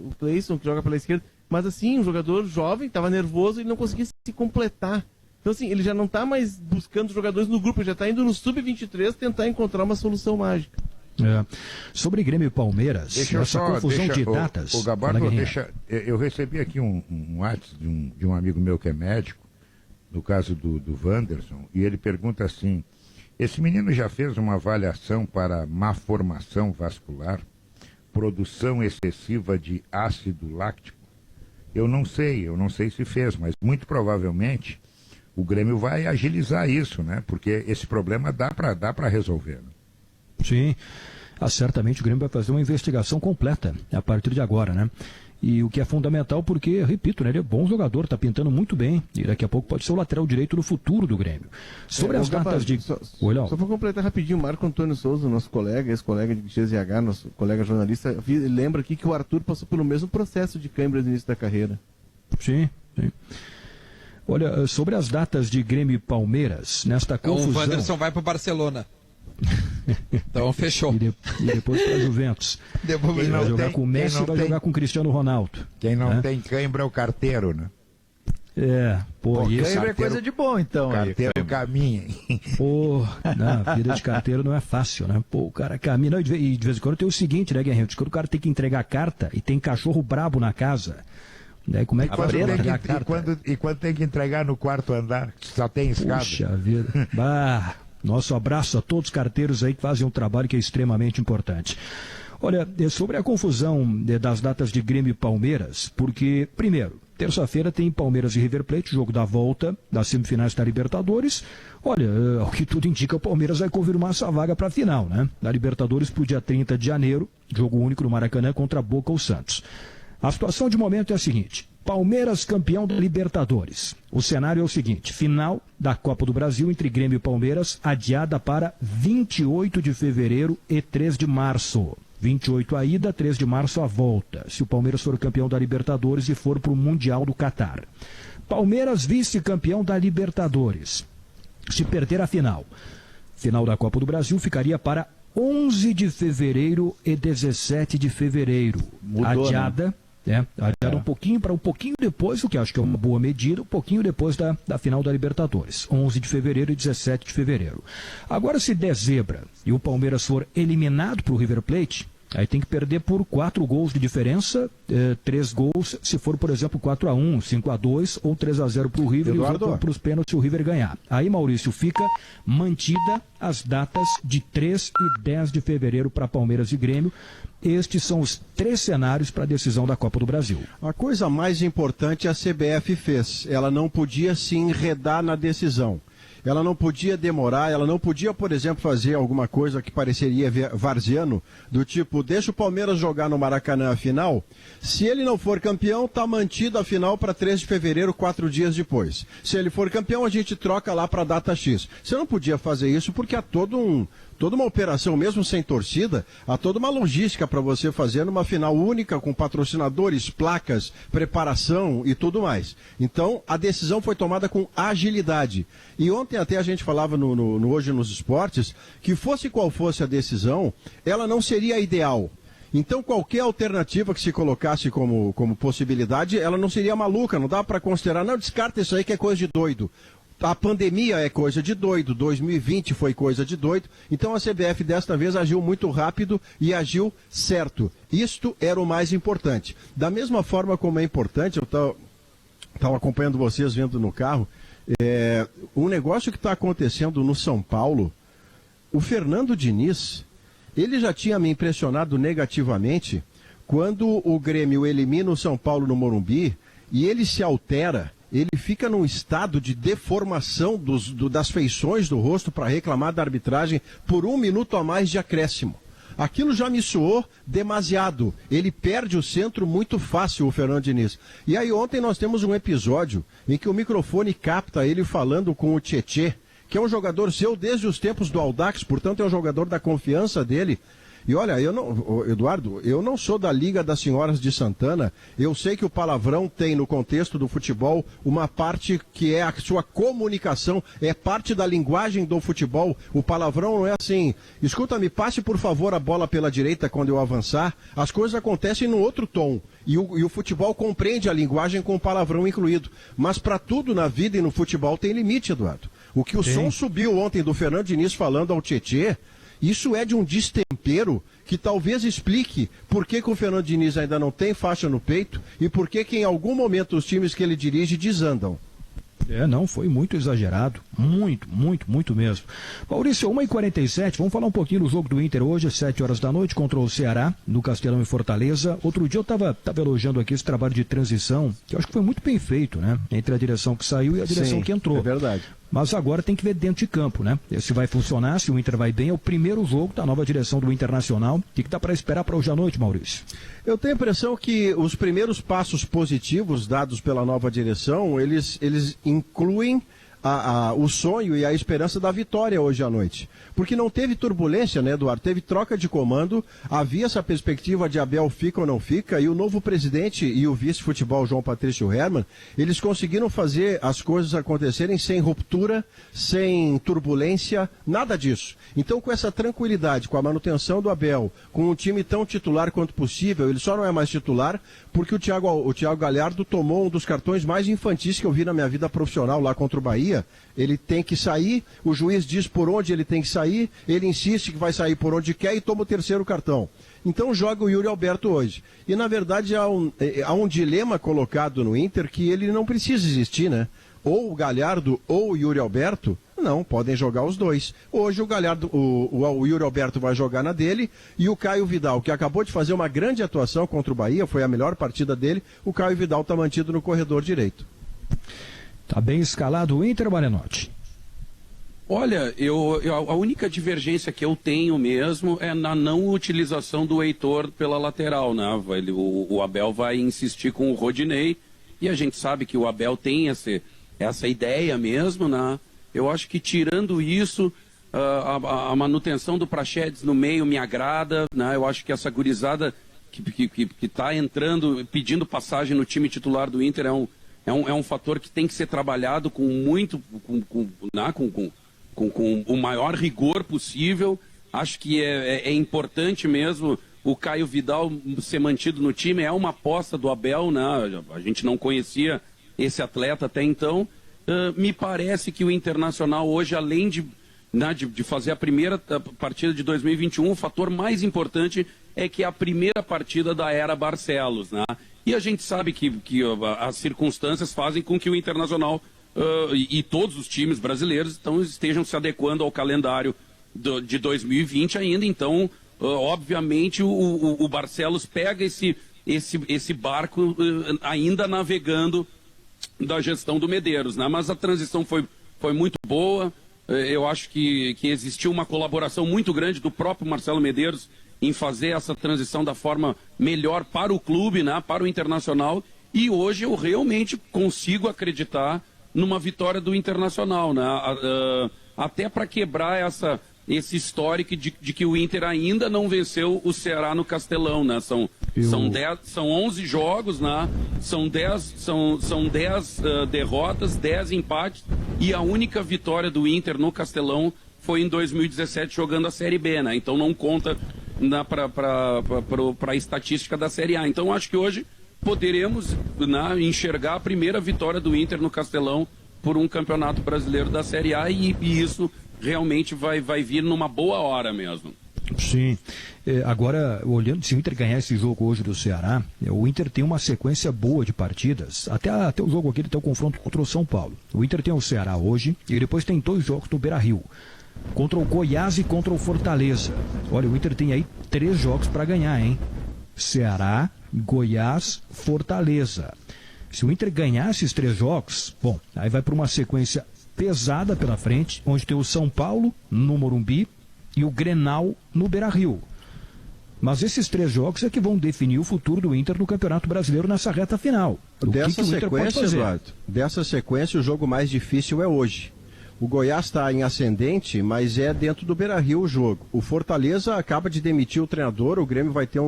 Speaker 6: O Cleison que joga pela esquerda. Mas assim, um jogador jovem, estava nervoso e não conseguia se completar. Então assim, ele já não está mais buscando jogadores no grupo, ele já está indo no Sub-23 tentar encontrar uma solução mágica.
Speaker 1: Sobre Grêmio e Palmeiras, confusão de datas.
Speaker 2: O Gabardo, eu recebi aqui um WhatsApp de um amigo meu que é médico, no caso do Wanderson, e ele pergunta assim: esse menino já fez uma avaliação para má formação vascular, produção excessiva de ácido láctico? Eu não sei se fez, mas muito provavelmente o Grêmio vai agilizar isso, né? Porque esse problema dá para resolver. Né?
Speaker 1: Sim, certamente o Grêmio vai fazer uma investigação completa a partir de agora, né? E o que é fundamental porque, repito, né, ele é bom jogador, está pintando muito bem. E daqui a pouco pode ser o lateral direito do futuro do Grêmio. Sobre as datas de...
Speaker 6: Só para completar rapidinho, Marco Antônio Souza, nosso colega, ex-colega de GZH, nosso colega jornalista, lembra aqui que o Arthur passou pelo mesmo processo de câimbras no início da carreira.
Speaker 1: Sim, sim. Olha, sobre as datas de Grêmio e Palmeiras, nesta confusão...
Speaker 3: O Wanderson vai para o Barcelona. Então fechou.
Speaker 1: E depois para a Juventus. Quem vai jogar com o Messi vai jogar com o Cristiano Ronaldo.
Speaker 2: Quem não tem cãibra é o carteiro, né?
Speaker 4: Cãibra é coisa de bom, então.
Speaker 2: Carteiro caminha.
Speaker 1: A vida de carteiro não é fácil, né? O cara caminha. E de vez em quando tem o seguinte, né, Guerreiro? Quando o cara tem que entregar a carta e tem cachorro brabo na casa. Daí como é que faz entregar a carta?
Speaker 2: E quando tem que entregar no quarto andar, só tem escada.
Speaker 1: Puxa vida. Nosso abraço a todos os carteiros aí que fazem um trabalho que é extremamente importante. Olha, sobre a confusão das datas de Grêmio e Palmeiras, porque, primeiro, terça-feira tem Palmeiras e River Plate, jogo da volta das semifinais da Libertadores. Olha, o que tudo indica, o Palmeiras vai confirmar essa vaga para a final, né? Da Libertadores para o dia 30 de janeiro, jogo único no Maracanã contra a Boca ou Santos. A situação de momento é a seguinte: Palmeiras campeão da Libertadores. O cenário é o seguinte: final da Copa do Brasil entre Grêmio e Palmeiras, adiada para 28 de fevereiro e 3 de março. 28 a ida, 3 de março a volta, se o Palmeiras for campeão da Libertadores e for para o Mundial do Catar. Palmeiras vice-campeão da Libertadores. Se perder a final da Copa do Brasil, ficaria para 11 de fevereiro e 17 de fevereiro.
Speaker 6: Mudou,
Speaker 1: adiada, né? Adiada um pouquinho para um pouquinho depois, o que acho que é uma boa medida, um pouquinho depois da final da Libertadores. 11 de fevereiro e 17 de fevereiro. Agora, se der zebra e o Palmeiras for eliminado para o River Plate, aí tem que perder por 4 gols de diferença, 3 gols, se for, por exemplo, 4-1, 5-2 ou 3-0 para o River e para os pênaltis se o River ganhar. Aí, Maurício, fica mantida as datas de 3 e 10 de fevereiro para Palmeiras e Grêmio. Estes são os 3 cenários para a decisão da Copa do Brasil.
Speaker 8: A coisa mais importante a CBF fez. Ela não podia se enredar na decisão. Ela não podia demorar, ela não podia, por exemplo, fazer alguma coisa que pareceria varziano, do tipo, deixa o Palmeiras jogar no Maracanã a final, se ele não for campeão, está mantido a final para 3 de fevereiro, 4 dias depois. Se ele for campeão, a gente troca lá para a data X. Você não podia fazer isso porque há toda uma operação, mesmo sem torcida, há toda uma logística para você fazer numa final única, com patrocinadores, placas, preparação e tudo mais. Então, a decisão foi tomada com agilidade. E ontem até a gente falava no Hoje nos Esportes, que fosse qual fosse a decisão, ela não seria ideal. Então, qualquer alternativa que se colocasse como possibilidade, ela não seria maluca, não dá para considerar, não, descarta isso aí que é coisa de doido. A pandemia é coisa de doido, 2020 foi coisa de doido, então a CBF desta vez agiu muito rápido e agiu certo. Isto era o mais importante. Da mesma forma como é importante, eu estava acompanhando vocês vendo no carro, um negócio que está acontecendo no São Paulo, o Fernando Diniz, ele já tinha me impressionado negativamente quando o Grêmio elimina o São Paulo no Morumbi e ele se altera. Ele fica num estado de deformação das feições do rosto para reclamar da arbitragem por 1 minuto a mais de acréscimo. Aquilo já me soou demasiado. Ele perde o centro muito fácil, o Fernando Diniz. E aí ontem nós temos um episódio em que o microfone capta ele falando com o Tietê, que é um jogador seu desde os tempos do Audax, portanto é um jogador da confiança dele. E olha, Eduardo, eu não sou da Liga das Senhoras de Santana, eu sei que o palavrão tem no contexto do futebol uma parte que é a sua comunicação, é parte da linguagem do futebol. O palavrão não é assim, escuta, me passe por favor a bola pela direita quando eu avançar, as coisas acontecem no outro tom. E o futebol compreende a linguagem com o palavrão incluído. Mas para tudo na vida e no futebol tem limite, Eduardo. O que o som subiu ontem do Fernando Diniz falando ao Tietê, isso é de um destempero que talvez explique por que o Fernando Diniz ainda não tem faixa no peito e por que em algum momento os times que ele dirige desandam.
Speaker 1: Não, foi muito exagerado. Muito mesmo. Maurício, 1h47, vamos falar um pouquinho do jogo do Inter hoje, às 7 horas da noite, contra o Ceará, no Castelão e Fortaleza. Outro dia eu estava elogiando aqui esse trabalho de transição, que eu acho que foi muito bem feito, né? Entre a direção que saiu e a direção que entrou.
Speaker 6: É verdade.
Speaker 1: Mas agora tem que ver dentro de campo, né? Se vai funcionar, se o Inter vai bem. É o primeiro jogo da nova direção do Internacional. O que dá para esperar para hoje à noite, Maurício?
Speaker 8: Eu tenho a impressão que os primeiros passos positivos dados pela nova direção, eles incluem o sonho e a esperança da vitória hoje à noite. Porque não teve turbulência, né, Eduardo? Teve troca de comando, havia essa perspectiva de Abel fica ou não fica, e o novo presidente e o vice-futebol, João Patrício Hermann, eles conseguiram fazer as coisas acontecerem sem ruptura, sem turbulência, nada disso. Então, com essa tranquilidade, com a manutenção do Abel, com um time tão titular quanto possível, ele só não é mais titular porque o Thiago Galhardo tomou um dos cartões mais infantis que eu vi na minha vida profissional lá contra o Bahia. Ele tem que sair, o juiz diz por onde ele tem que sair, ele insiste que vai sair por onde quer e toma o terceiro cartão. Então joga o Yuri Alberto hoje. E na verdade há um dilema colocado no Inter que ele não precisa existir, né? Ou o Galhardo ou o Yuri Alberto, não, podem jogar os dois. Hoje o Galhardo, o Yuri Alberto vai jogar na dele e o Caio Vidal, que acabou de fazer uma grande atuação contra o Bahia, foi a melhor partida dele, o Caio Vidal está mantido no corredor direito.
Speaker 1: Tá bem escalado o Inter, Marenotti?
Speaker 5: Olha, a única divergência que eu tenho mesmo é na não utilização do Heitor pela lateral, né? O Abel vai insistir com o Rodinei e a gente sabe que o Abel tem essa ideia mesmo, né? Eu acho que tirando isso, a manutenção do Praxedes no meio me agrada, né? Eu acho que essa gurizada que está entrando, pedindo passagem no time titular do Inter é um fator que tem que ser trabalhado com o maior rigor possível. Acho que é importante mesmo o Caio Vidal ser mantido no time. É uma aposta do Abel, né? A gente não conhecia esse atleta até então. Me parece que o Internacional hoje, além de fazer a primeira partida de 2021, o fator mais importante é que é a primeira partida da era Barcelos, né? E a gente sabe que as circunstâncias fazem com que o Internacional e todos os times brasileiros estejam se adequando ao calendário de 2020 ainda. Então, obviamente, o Barcelos pega esse barco ainda navegando da gestão do Medeiros, né? Mas a transição foi muito boa. Eu acho que existiu uma colaboração muito grande do próprio Marcelo Medeiros em fazer essa transição da forma melhor para o clube, né, para o Internacional, e hoje eu realmente consigo acreditar numa vitória do Internacional, né, até para quebrar esse histórico de que o Inter ainda não venceu o Ceará no Castelão, né? São 11 jogos, né? São 10 derrotas, 10 empates, e a única vitória do Inter no Castelão foi em 2017 jogando a Série B, né? Então não conta para a estatística da Série A. Então acho que hoje poderemos, né, enxergar a primeira vitória do Inter no Castelão por um campeonato brasileiro da Série A, e isso realmente vai vir numa boa hora mesmo.
Speaker 1: Sim. Agora, olhando, se o Inter ganhar esse jogo hoje do Ceará, o Inter tem uma sequência boa de partidas, até o jogo aqui, até o confronto contra o São Paulo. O Inter tem o Ceará hoje e depois tem 2 jogos no Beira-Rio, contra o Goiás e contra o Fortaleza. Olha, o Inter tem aí 3 jogos para ganhar, hein? Ceará, Goiás, Fortaleza. Se o Inter ganhar esses 3 jogos, bom, aí vai para uma sequência pesada pela frente, onde tem o São Paulo no Morumbi e o Grenal no Beira-Rio. Mas esses 3 jogos é que vão definir o futuro do Inter no Campeonato Brasileiro nessa reta final.
Speaker 8: Dessa sequência, Eduardo, o jogo mais difícil é hoje. O Goiás está em ascendente, mas é dentro do Beira-Rio o jogo. O Fortaleza acaba de demitir o treinador, o Grêmio vai ter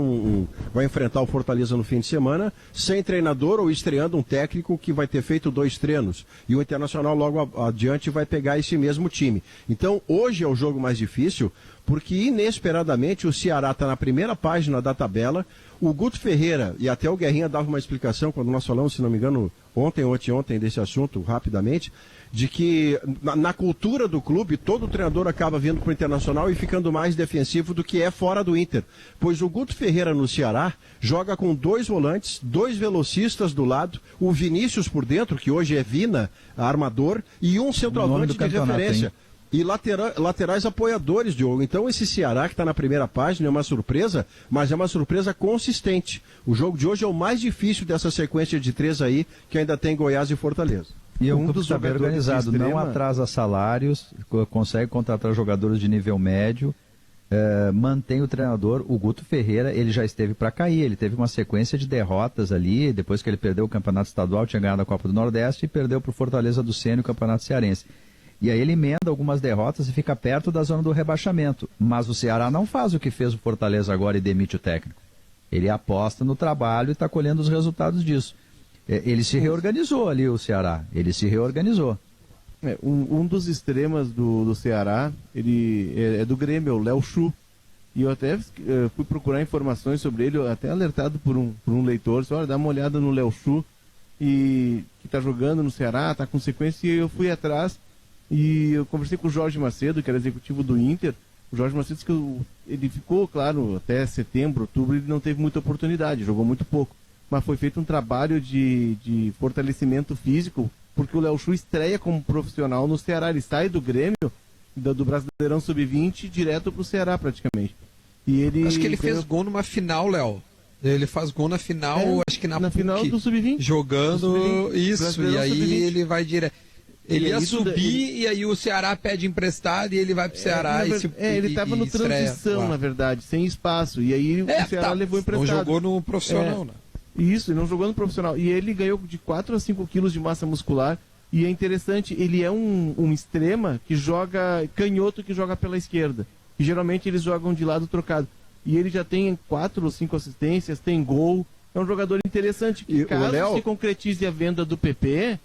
Speaker 8: vai enfrentar o Fortaleza no fim de semana, sem treinador ou estreando um técnico que vai ter feito 2 treinos. E o Internacional logo adiante vai pegar esse mesmo time. Então hoje é o jogo mais difícil, porque inesperadamente o Ceará está na primeira página da tabela. O Guto Ferreira, e até o Guerrinha dava uma explicação quando nós falamos, se não me engano, ontem ou anteontem desse assunto, rapidamente, de que na cultura do clube, todo treinador acaba vindo para o Internacional e ficando mais defensivo do que é fora do Inter. Pois o Guto Ferreira no Ceará joga com 2 volantes, 2 velocistas do lado, o Vinícius por dentro, que hoje é Vina, armador, e um centroavante de referência. Hein? E laterais apoiadores, Diogo. Então esse Ceará que está na primeira página é uma surpresa, mas é uma surpresa consistente. O jogo de hoje é o mais difícil dessa sequência de 3 aí, que ainda tem Goiás e Fortaleza.
Speaker 4: E um clube está bem organizado, não atrasa salários, consegue contratar jogadores de nível médio, mantém o treinador. O Guto Ferreira, ele já esteve para cair, ele teve uma sequência de derrotas ali, depois que ele perdeu o campeonato estadual, tinha ganhado a Copa do Nordeste e perdeu para o Fortaleza do Sênior o campeonato cearense. E aí ele emenda algumas derrotas e fica perto da zona do rebaixamento. Mas o Ceará não faz o que fez o Fortaleza agora e demite o técnico. Ele aposta no trabalho e está colhendo os resultados disso. Ele se reorganizou ali, o Ceará. Ele se reorganizou.
Speaker 6: Um dos extremas do Ceará, ele é do Grêmio, o Léo Chu. E eu até fui procurar informações sobre ele, até alertado por um leitor. Olha, dá uma olhada no Léo Chu, que está jogando no Ceará, está com sequência. E eu fui atrás e eu conversei com o Jorge Macedo, que era executivo do Inter. O Jorge Macedo disse que ele ficou, claro, até setembro, outubro, ele não teve muita oportunidade, jogou muito pouco. Mas foi feito um trabalho de fortalecimento físico, porque o Léo Chu estreia como profissional no Ceará. Ele sai do Grêmio, do Brasileirão Sub-20, direto pro Ceará, praticamente. E ele
Speaker 3: acho que ele fez gol numa final, Léo. Ele faz gol na final, acho que na
Speaker 6: final do Sub-20.
Speaker 3: Jogando
Speaker 6: Sub-20,
Speaker 3: isso, e aí
Speaker 6: Sub-20.
Speaker 3: ele vai direto. Ele ia subir e aí o Ceará pede emprestado e ele vai pro Ceará.
Speaker 6: Ele estava no transição, na verdade, sem espaço. E aí o Ceará levou emprestado.
Speaker 3: Não jogou no profissional, né?
Speaker 6: Isso, ele não jogou no profissional. E ele ganhou de 4 a 5 quilos de massa muscular. E é interessante, ele é um extrema que joga canhoto, que joga pela esquerda. E geralmente eles jogam de lado trocado. E ele já tem 4 ou 5 assistências, tem gol. É um jogador interessante que, caso se concretize a venda do PP,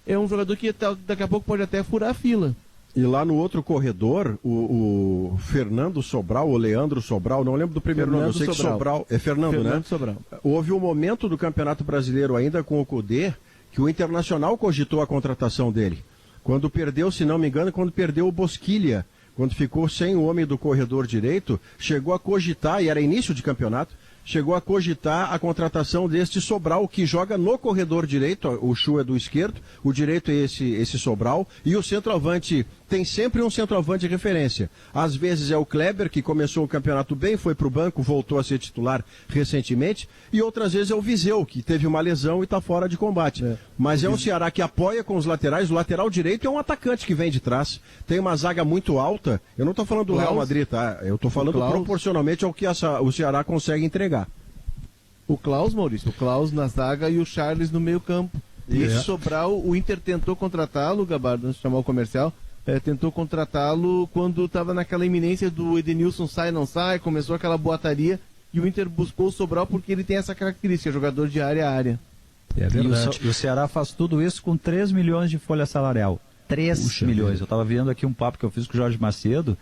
Speaker 6: é um jogador que daqui a pouco pode até furar a fila.
Speaker 8: E lá no outro corredor, o Fernando Sobral, o Leandro Sobral, não lembro do primeiro nome, eu sei que Sobral é Fernando, né?
Speaker 6: Sobral.
Speaker 8: Houve um momento do Campeonato Brasileiro ainda com o Cudê, que o Internacional cogitou a contratação dele. Quando perdeu, se não me engano, quando perdeu o Bosquilha, quando ficou sem o homem do corredor direito, chegou a cogitar, e era início de campeonato, chegou a cogitar a contratação deste Sobral, que joga no corredor direito, o Chu é do esquerdo, o direito é esse Sobral, e o centroavante, tem sempre um centroavante de referência. Às vezes é o Kleber, que começou o campeonato bem, foi para o banco, voltou a ser titular recentemente, e outras vezes é o Viseu, que teve uma lesão e está fora de combate. Mas é um Ceará que apoia com os laterais, o lateral direito é um atacante que vem de trás, tem uma zaga muito alta, eu não estou falando do Real Madrid, tá? Eu estou falando proporcionalmente ao que o Ceará consegue entregar.
Speaker 6: O Klaus, Maurício, o Klaus na zaga e o Charles no meio campo. E esse Sobral, o Inter tentou contratá-lo, Gabardo, antes de chamar o comercial, tentou contratá-lo quando estava naquela iminência do Edenilson sai, não sai, começou aquela boataria, e o Inter buscou o Sobral porque ele tem essa característica, jogador de área a área.
Speaker 4: É verdade. E o Ceará faz tudo isso com 3 milhões de folha salarial. 3 milhões. Eu estava vendo aqui um papo que eu fiz com o Jorge Macedo,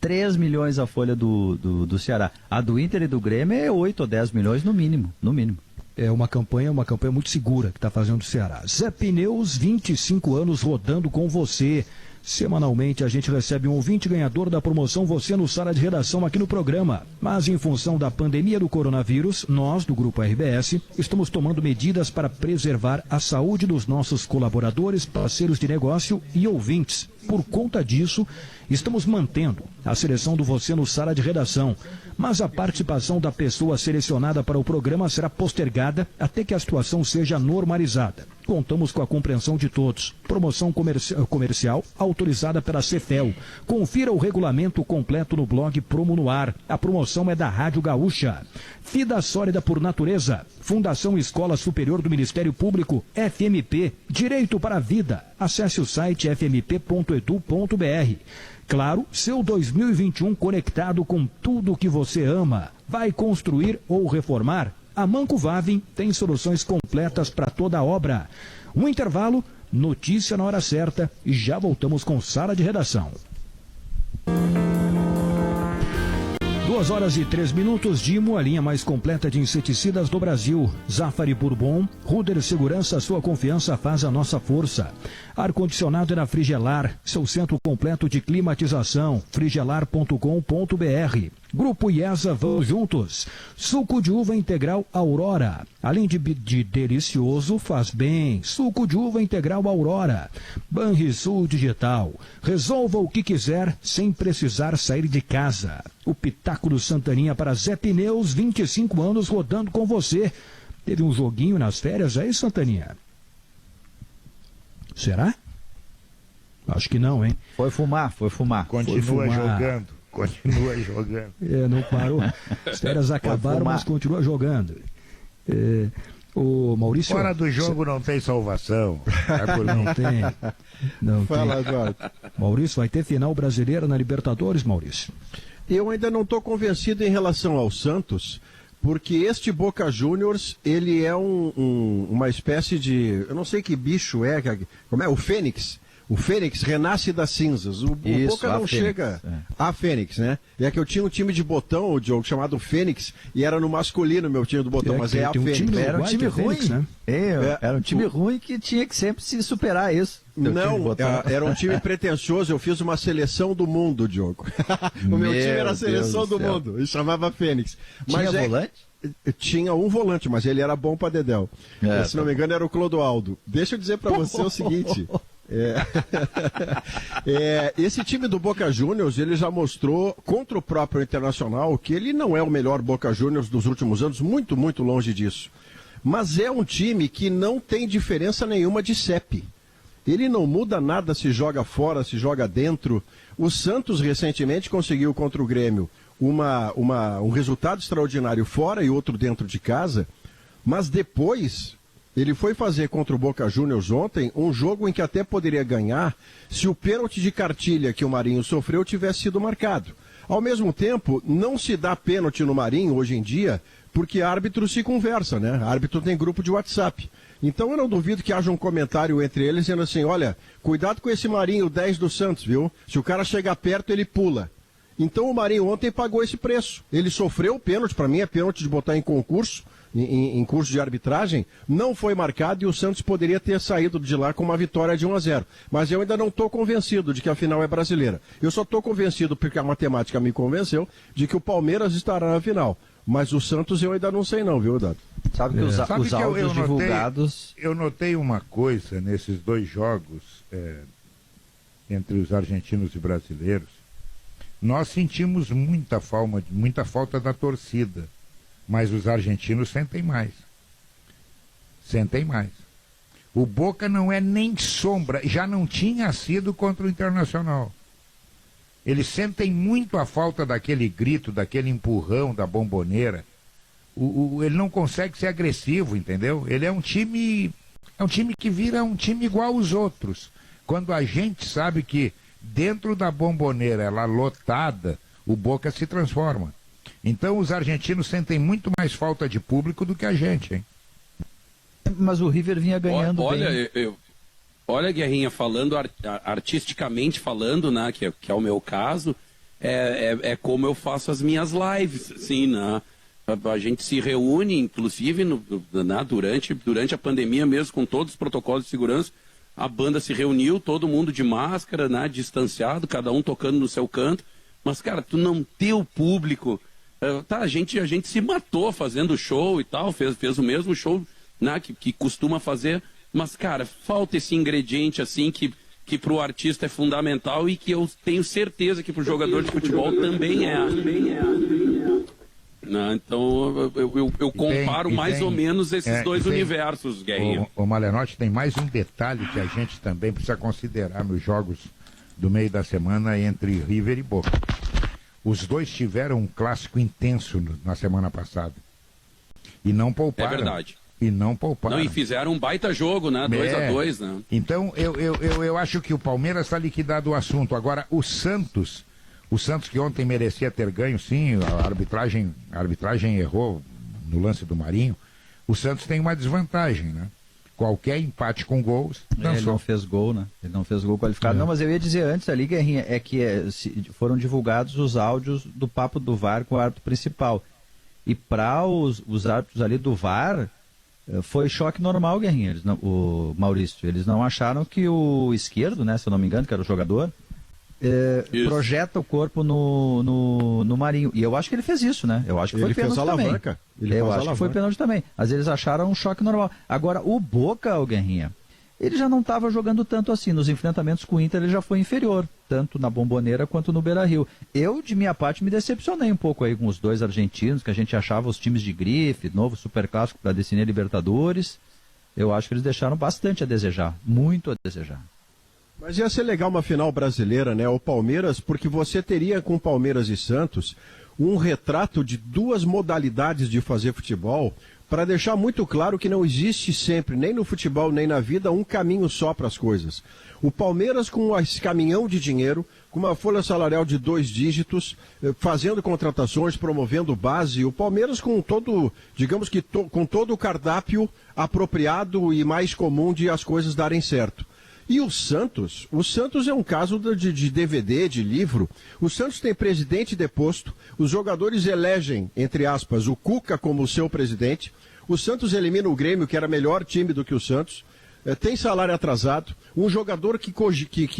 Speaker 4: 3 milhões a folha do Ceará. A do Inter e do Grêmio é 8 ou 10 milhões no mínimo, no mínimo.
Speaker 1: É uma campanha muito segura que está fazendo o Ceará. Zé Pneus, 25 anos rodando com você. Semanalmente a gente recebe um ouvinte ganhador da promoção Você no Sala de Redação aqui no programa. Mas em função da pandemia do coronavírus, nós do Grupo RBS estamos tomando medidas para preservar a saúde dos nossos colaboradores, parceiros de negócio e ouvintes. Por conta disso, estamos mantendo a seleção do Você no Sala de Redação. Mas a participação da pessoa selecionada para o programa será postergada até que a situação seja normalizada. Contamos com a compreensão de todos. Promoção comercial autorizada pela Cefel. Confira o regulamento completo no blog Promo no Ar. A promoção é da Rádio Gaúcha. Vida Sólida por Natureza. Fundação Escola Superior do Ministério Público, FMP. Direito para a Vida. Acesse o site fmp.edu.br. Claro, seu 2021 conectado com tudo o que você ama. Vai construir ou reformar? A Manco Vavin tem soluções completas para toda a obra. Um intervalo, notícia na hora certa e já voltamos com Sala de Redação. 2 horas e 3 minutos. Dimo, a linha mais completa de inseticidas do Brasil. Zafari Bourbon, Ruder Segurança, sua confiança faz a nossa força. Ar-condicionado é na Frigelar, seu centro completo de climatização. frigelar.com.br. Grupo IESA, vamos juntos. Suco de uva integral Aurora. Além de delicioso, faz bem. Suco de uva integral Aurora. Banrisul Digital. Resolva o que quiser sem precisar sair de casa. O Pitaco do Santaninha para Zé Pneus, 25 anos rodando com você. Teve um joguinho nas férias aí, Santaninha? Será? Acho que não, hein?
Speaker 4: Foi fumar.
Speaker 2: Continua jogando.
Speaker 1: Não parou. As férias acabaram, mas continua jogando. O Maurício...
Speaker 2: Fora do jogo não tem salvação.
Speaker 1: Não
Speaker 8: Fala,
Speaker 1: tem.
Speaker 8: Eduardo.
Speaker 1: Maurício, vai ter final brasileira na Libertadores, Maurício?
Speaker 8: Eu ainda não estou convencido em relação ao Santos, porque este Boca Juniors, ele é uma espécie de... Eu não sei que bicho é, como é? O Fênix. O Fênix renasce das cinzas. O Boca não chega a Fênix, né? É que eu tinha um time de botão, o Diogo, chamado Fênix, e era no masculino meu time do botão, mas é a Fênix.
Speaker 4: Era um time ruim, né? Era um time ruim que tinha que sempre se superar isso.
Speaker 8: Não, era um time pretensioso. Eu fiz uma seleção do mundo, Diogo. O meu time era a seleção do mundo e chamava Fênix.
Speaker 4: Tinha volante?
Speaker 8: Tinha um volante, mas ele era bom para dedéu. Se não me engano, era o Clodoaldo. Deixa eu dizer para você o seguinte... esse time do Boca Juniors, ele já mostrou contra o próprio Internacional que ele não é o melhor Boca Juniors dos últimos anos, muito, muito longe disso. Mas é um time que não tem diferença nenhuma de CEP. Ele não muda nada se joga fora, se joga dentro. O Santos recentemente conseguiu contra o Grêmio um resultado extraordinário fora e outro dentro de casa, mas depois... Ele foi fazer contra o Boca Juniors ontem um jogo em que até poderia ganhar se o pênalti de cartilha que o Marinho sofreu tivesse sido marcado. Ao mesmo tempo, não se dá pênalti no Marinho hoje em dia porque árbitro se conversa, né? Árbitro tem grupo de WhatsApp. Então eu não duvido que haja um comentário entre eles dizendo assim, olha, cuidado com esse Marinho 10 do Santos, viu? Se o cara chegar perto, ele pula. Então o Marinho ontem pagou esse preço. Ele sofreu o pênalti, para mim é pênalti de botar em concurso, em curso de arbitragem, não foi marcado e o Santos poderia ter saído de lá com uma vitória de 1-0. Mas eu ainda não estou convencido de que a final é brasileira. Eu só estou convencido, porque a matemática me convenceu, de que o Palmeiras estará na final. Mas o Santos eu ainda não sei não, viu, Dado?
Speaker 4: Sabe que os áudios divulgados...
Speaker 2: Eu notei uma coisa nesses dois jogos entre os argentinos e brasileiros. Nós sentimos muita falta da torcida. Mas os argentinos sentem mais. O Boca não é nem sombra, já não tinha sido contra o Internacional. Eles sentem muito a falta daquele grito, daquele empurrão da bomboneira. Ele não consegue ser agressivo, entendeu? Ele é um time que vira um time igual aos outros. Quando a gente sabe que dentro da bomboneira, ela lotada, o Boca se transforma. Então os argentinos sentem muito mais falta de público do que a gente, hein?
Speaker 4: Mas o River vinha ganhando bem.
Speaker 5: Olha, Guerrinha, falando artisticamente falando, né, que é o meu caso, é como eu faço as minhas lives, assim, né? A gente se reúne, inclusive, durante a pandemia mesmo, com todos os protocolos de segurança, a banda se reuniu, todo mundo de máscara, né, distanciado, cada um tocando no seu canto, mas, cara, tu não ter o público... a gente se matou fazendo show e tal, fez o mesmo show, né, que costuma fazer, mas, cara, falta esse ingrediente assim que pro artista é fundamental e que eu tenho certeza que pro jogador de futebol também é. Né? Então eu comparo mais ou menos esses dois universos, Guerrinha.
Speaker 2: O Malenotti, tem mais um detalhe que a gente também precisa considerar nos jogos do meio da semana entre River e Boca. Os dois tiveram um clássico intenso na semana passada. E não pouparam.
Speaker 5: É verdade.
Speaker 2: E
Speaker 5: fizeram um baita jogo, né? 2-2, né?
Speaker 2: Então, eu acho que o Palmeiras está liquidado o assunto. Agora, o Santos que ontem merecia ter ganho, sim, a arbitragem errou no lance do Marinho. O Santos tem uma desvantagem, né? Qualquer empate com gols,
Speaker 4: ele não fez gol, né? Ele não fez gol qualificado. Não, mas eu ia dizer antes ali, Guerrinha, foram divulgados os áudios do papo do VAR com o árbitro principal. E para os árbitros ali do VAR, foi choque normal, Guerrinha. O Maurício, eles não acharam que o esquerdo, né, se eu não me engano, que era o jogador, projeta o corpo no Marinho. E eu acho que ele fez isso, né? Eu acho que foi pênalti também. Eu acho que foi pênalti também. Mas eles acharam um choque normal. Agora, o Boca, o Guerrinha, ele já não estava jogando tanto assim. Nos enfrentamentos com o Inter, ele já foi inferior, tanto na Bomboneira quanto no Beira-Rio. Eu, de minha parte, me decepcionei um pouco aí com os dois argentinos, que a gente achava os times de grife, novo superclássico para decidir Libertadores. eu acho que eles deixaram bastante a desejar, muito a desejar.
Speaker 8: Mas ia ser legal uma final brasileira, né? O Palmeiras, porque você teria com Palmeiras e Santos um retrato de duas modalidades de fazer futebol, para deixar muito claro que não existe sempre, nem no futebol nem na vida, um caminho só para as coisas. O Palmeiras com esse caminhão de dinheiro, com uma folha salarial de 2 dígitos, fazendo contratações, promovendo base, o Palmeiras com todo, digamos que com todo o cardápio apropriado e mais comum de as coisas darem certo. E o Santos é um caso de DVD, de livro. O Santos tem presidente deposto, os jogadores elegem, entre aspas, o Cuca como seu presidente. O Santos elimina o Grêmio, que era melhor time do que o Santos. Tem salário atrasado, um jogador que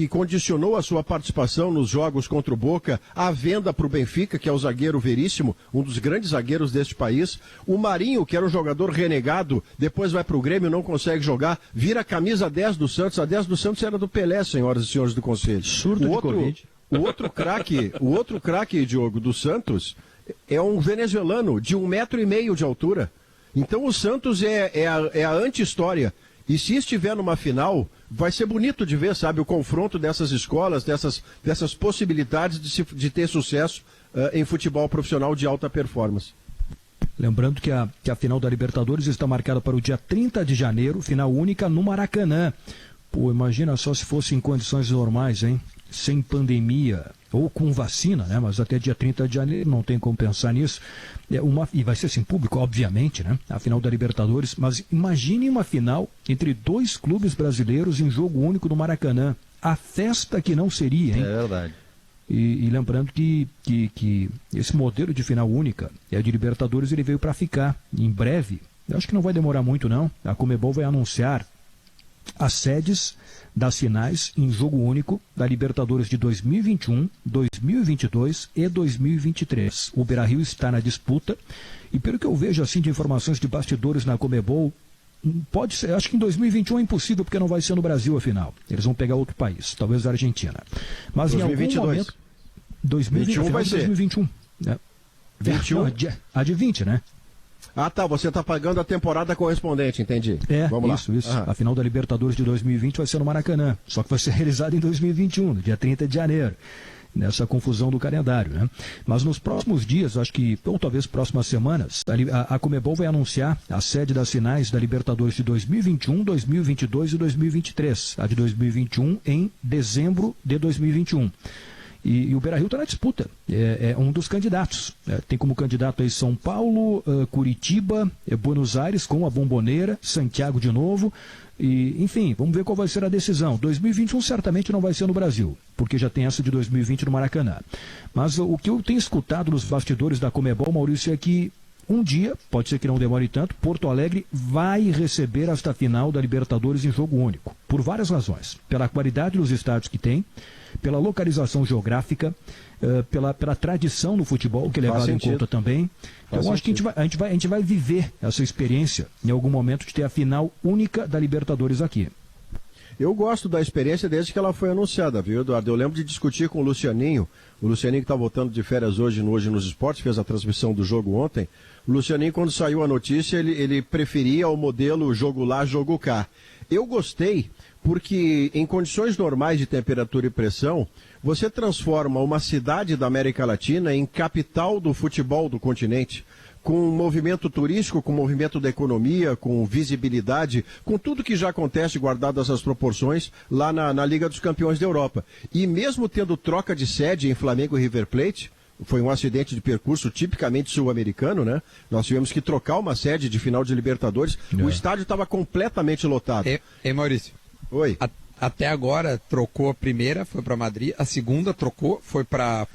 Speaker 8: condicionou a sua participação nos jogos contra o Boca à venda para o Benfica, que é o zagueiro Veríssimo, um dos grandes zagueiros deste país. O Marinho, que era um jogador renegado, depois vai para o Grêmio, não consegue jogar, vira a camisa 10 do Santos. A 10 do Santos era do Pelé, senhoras e senhores do Conselho.
Speaker 4: Surdo de Covid.
Speaker 8: O outro craque, Diogo, do Santos, é um venezuelano de 1,5 metro de altura. Então o Santos é a anti-história. E se estiver numa final, vai ser bonito de ver, sabe, o confronto dessas escolas, dessas possibilidades de ter sucesso em futebol profissional de alta performance.
Speaker 1: Lembrando que a final da Libertadores está marcada para o dia 30 de janeiro, final única no Maracanã. Pô, imagina só se fosse em condições normais, hein? Sem pandemia ou com vacina, né? Mas até dia 30 de janeiro não tem como pensar nisso. E vai ser sem público, obviamente, né? A final da Libertadores. Mas imagine uma final entre 2 clubes brasileiros em jogo único no Maracanã. A festa que não seria, hein?
Speaker 4: É verdade.
Speaker 1: E lembrando que esse modelo de final única, de Libertadores, ele veio para ficar. Em breve, eu acho que não vai demorar muito, não. A Conmebol vai anunciar as sedes das finais em jogo único da Libertadores de 2021, 2022 e 2023. O Beira-Rio está na disputa e, pelo que eu vejo assim de informações de bastidores na Conmebol, pode ser, acho que em 2021 é impossível porque não vai ser no Brasil a final. Eles vão pegar outro país, talvez a Argentina. Mas
Speaker 8: 2022.
Speaker 1: Em algum momento 2021 vai ser 2021, né?
Speaker 8: 21?
Speaker 1: Não, a de 20, né?
Speaker 8: Ah, tá, você está pagando a temporada correspondente, entendi.
Speaker 1: Vamos lá. Isso. Aham. A final da Libertadores de 2020 vai ser no Maracanã, só que vai ser realizada em 2021, no dia 30 de janeiro, nessa confusão do calendário, né? Mas nos próximos dias, acho que, ou talvez próximas semanas, a Conmebol vai anunciar a sede das finais da Libertadores de 2021, 2022 e 2023. A de 2021 em dezembro de 2021. E o Beira-Rio está na disputa, é um dos candidatos. Tem como candidato aí São Paulo, Curitiba, Buenos Aires com a Bombonera, Santiago de novo. E, enfim, vamos ver qual vai ser a decisão. 2021 certamente não vai ser no Brasil, porque já tem essa de 2020 no Maracanã. Mas o que eu tenho escutado nos bastidores da Conmebol, Maurício, é que um dia, pode ser que não demore tanto, Porto Alegre vai receber esta final da Libertadores em jogo único, por várias razões. Pela qualidade dos estádios que tem, pela localização geográfica, pela tradição no futebol, que é levado em conta também. Então, eu acho que a gente vai viver essa experiência em algum momento de ter a final única da Libertadores aqui.
Speaker 8: Eu gosto da experiência desde que ela foi anunciada, viu, Eduardo? Eu lembro de discutir com o Lucianinho que está voltando de férias hoje nos esportes, fez a transmissão do jogo ontem. O Lucianinho, quando saiu a notícia, ele preferia o modelo jogo lá, jogo cá. Eu gostei porque em condições normais de temperatura e pressão, você transforma uma cidade da América Latina em capital do futebol do continente, com movimento turístico, com movimento da economia, com visibilidade, com tudo que já acontece, guardadas as proporções, lá na Liga dos Campeões da Europa. E mesmo tendo troca de sede em Flamengo e River Plate, foi um acidente de percurso tipicamente sul-americano, né? Nós tivemos que trocar uma sede de final de Libertadores. O estádio estava completamente lotado.
Speaker 3: Maurício.
Speaker 8: Oi.
Speaker 3: Até agora trocou a primeira, foi para Madrid, a segunda trocou, foi para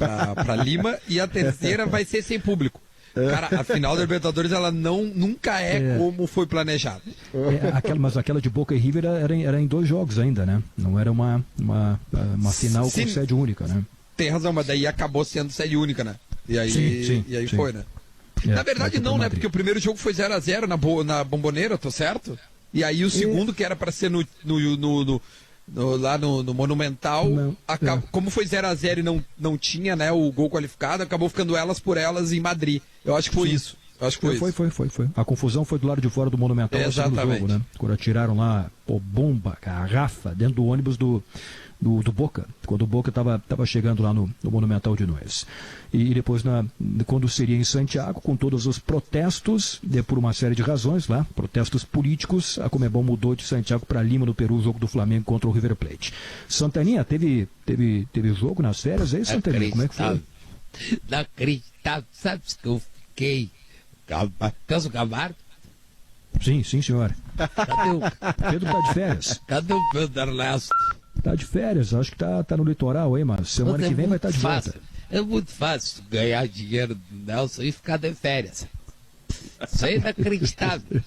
Speaker 3: Lima e a terceira vai ser sem público. Cara, a final da Libertadores ela nunca é como foi planejado.
Speaker 1: Mas aquela de Boca e River era em 2 jogos ainda, né? Não era uma final com sede única, né?
Speaker 3: Tem razão, mas daí acabou sendo sede única, né? E aí, sim. Foi, né? Na verdade não, né? Porque o primeiro jogo foi 0-0 na Bombonera, tô certo? E aí o segundo, que era para ser lá no Monumental, como foi 0-0 e não tinha, né, o gol qualificado, acabou ficando elas por elas em Madrid. Eu acho que foi isso. Acho que
Speaker 1: foi. A confusão foi do lado de fora do Monumental no segundo jogo, né? Quando atiraram lá, bomba, garrafa, dentro do ônibus do Boca, quando o Boca estava chegando lá no Monumental de Nunes. E depois, quando seria em Santiago, com todos os protestos, por uma série de razões lá, protestos políticos, a Conmebol mudou de Santiago para Lima, no Peru, o jogo do Flamengo contra o River Plate. Santaninha, teve jogo nas férias aí, Santaninha? Como é que foi?
Speaker 9: Não acreditava, sabe que eu fiquei... Caso Camargo?
Speaker 1: Sim, senhora.
Speaker 9: Cadê o...
Speaker 1: Pedro tá de férias.
Speaker 9: Cadê o Pedro Ernesto?
Speaker 1: Tá de férias, acho que tá no litoral aí, mas semana que vem vai estar de volta.
Speaker 9: É muito fácil ganhar dinheiro do Nelson e ficar de férias. Isso é inacreditável.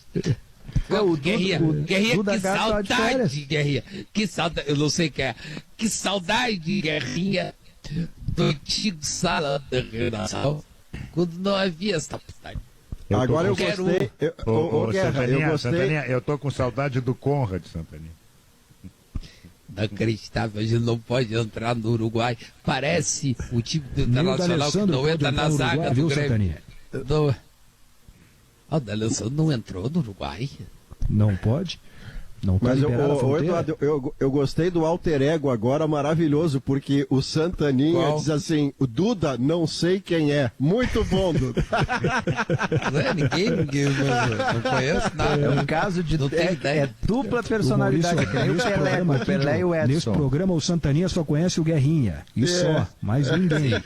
Speaker 9: Guerrinha, que saudade, Guerrinha. Que saudade, eu não sei o que é. Que saudade, Guerrinha, do antigo sala de redação, quando não havia essa putagem.
Speaker 8: Agora eu gostei.
Speaker 2: Santaninha, eu tô com saudade do Conrad, Santaninha.
Speaker 9: Inacreditável, a gente não pode entrar no Uruguai. Parece o time do Internacional que não entra na zaga do Grêmio. O D'Alessandro não entrou no Uruguai.
Speaker 1: Não pode? Não tá. Mas
Speaker 8: Eduardo, eu gostei do alter ego agora, maravilhoso, porque o Santaninha diz assim, o Duda, não sei quem é. Muito bom, Duda.
Speaker 3: Ninguém não conhece nada.
Speaker 4: É um caso de dupla personalidade. O Pelé e o Edson.
Speaker 1: Nesse programa o Santaninha só conhece o Guerrinha. E só, mais ninguém.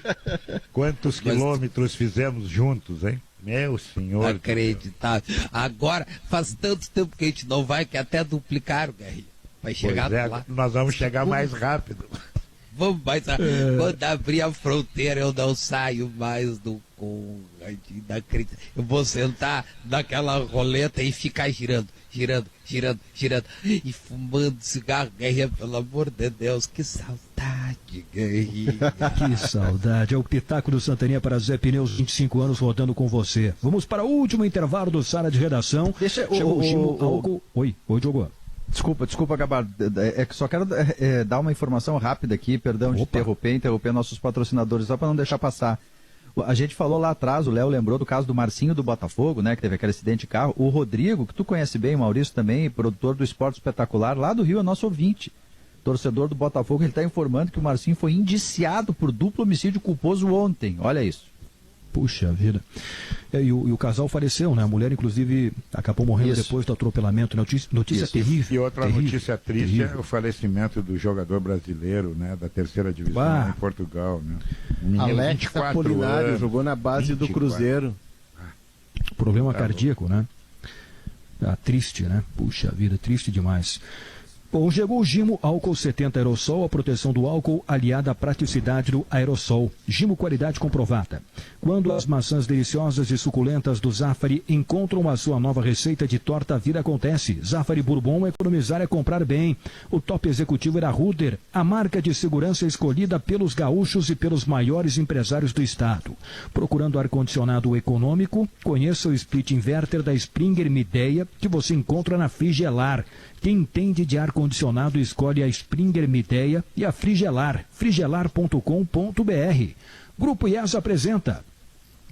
Speaker 2: Quantos quilômetros fizemos juntos, hein? Meu senhor.
Speaker 9: Acreditável. Agora, faz tanto tempo que a gente não vai que até duplicaram, Guerrinha. Vai chegar lá.
Speaker 2: Nós vamos chegar mais rápido.
Speaker 9: Vamos mais rápido. Quando abrir a fronteira, eu não saio mais do Conrad. Eu vou sentar naquela roleta e ficar girando. E fumando cigarro, Guerrinha, pelo amor de Deus, que saudade, Guerrinha.
Speaker 1: Que saudade. É o Pitaco do Santaninha para Zé Pneus, 25 anos rodando com você. Vamos para o último intervalo do Sala de Redação.
Speaker 4: Chegou o Gimo Álcool.
Speaker 1: Oi, Diogo.
Speaker 4: Desculpa, Gabardo. É que só quero dar uma informação rápida aqui, perdão de interromper nossos patrocinadores, só para não deixar passar. A gente falou lá atrás, o Léo lembrou do caso do Marcinho do Botafogo, né, que teve aquele acidente de carro. O Rodrigo, que tu conhece bem, o Maurício também, produtor do Esporte Espetacular, lá do Rio, é nosso ouvinte. Torcedor do Botafogo, ele está informando que o Marcinho foi indiciado por duplo homicídio culposo ontem. Olha isso.
Speaker 1: Puxa vida. E o casal faleceu, né? A mulher, inclusive, acabou morrendo depois do atropelamento. Notícia terrível.
Speaker 2: E outra notícia triste é o falecimento do jogador brasileiro, né? Da terceira divisão em Portugal, né?
Speaker 6: Alex Apolinário jogou na base do Cruzeiro.
Speaker 1: Problema cardíaco, né? Triste, né? Puxa vida, triste demais. Bom, chegou o Gimo Álcool 70 Aerosol, a proteção do álcool aliada à praticidade do aerossol. Gimo, qualidade comprovada. Quando as maçãs deliciosas e suculentas do Zafari encontram a sua nova receita de torta, a vida acontece. Zafari Bourbon, economizar é comprar bem. O top executivo era Ruder, a marca de segurança escolhida pelos gaúchos e pelos maiores empresários do estado. Procurando ar-condicionado econômico, conheça o split inverter da Springer Midea, que você encontra na Frigelar. Quem entende de ar-condicionado escolhe a Springer Midea e a Frigelar, frigelar.com.br. Grupo IES apresenta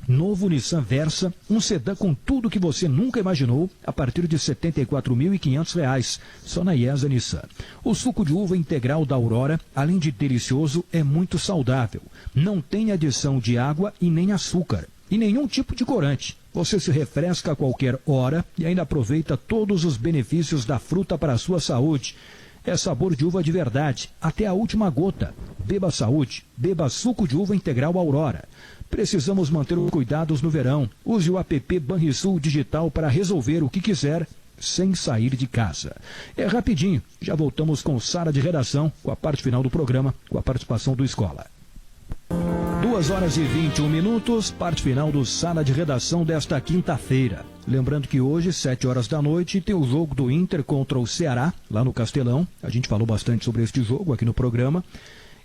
Speaker 1: novo Nissan Versa, um sedã com tudo que você nunca imaginou, a partir de R$ 74.500, só na IESA Nissan. O suco de uva integral da Aurora, além de delicioso, é muito saudável. Não tem adição de água e nem açúcar, e nenhum tipo de corante. Você se refresca a qualquer hora e ainda aproveita todos os benefícios da fruta para a sua saúde. É sabor de uva de verdade, até a última gota. Beba saúde, beba suco de uva integral Aurora. Precisamos manter os cuidados no verão. Use o app Banrisul Digital para resolver o que quiser sem sair de casa. É rapidinho, já voltamos com Sala de Redação, com a parte final do programa, com a participação do Escola. 2h21, parte final do Sala de Redação desta quinta-feira. Lembrando que hoje, 7h da noite, tem o jogo do Inter contra o Ceará, lá no Castelão. A gente falou bastante sobre este jogo aqui no programa.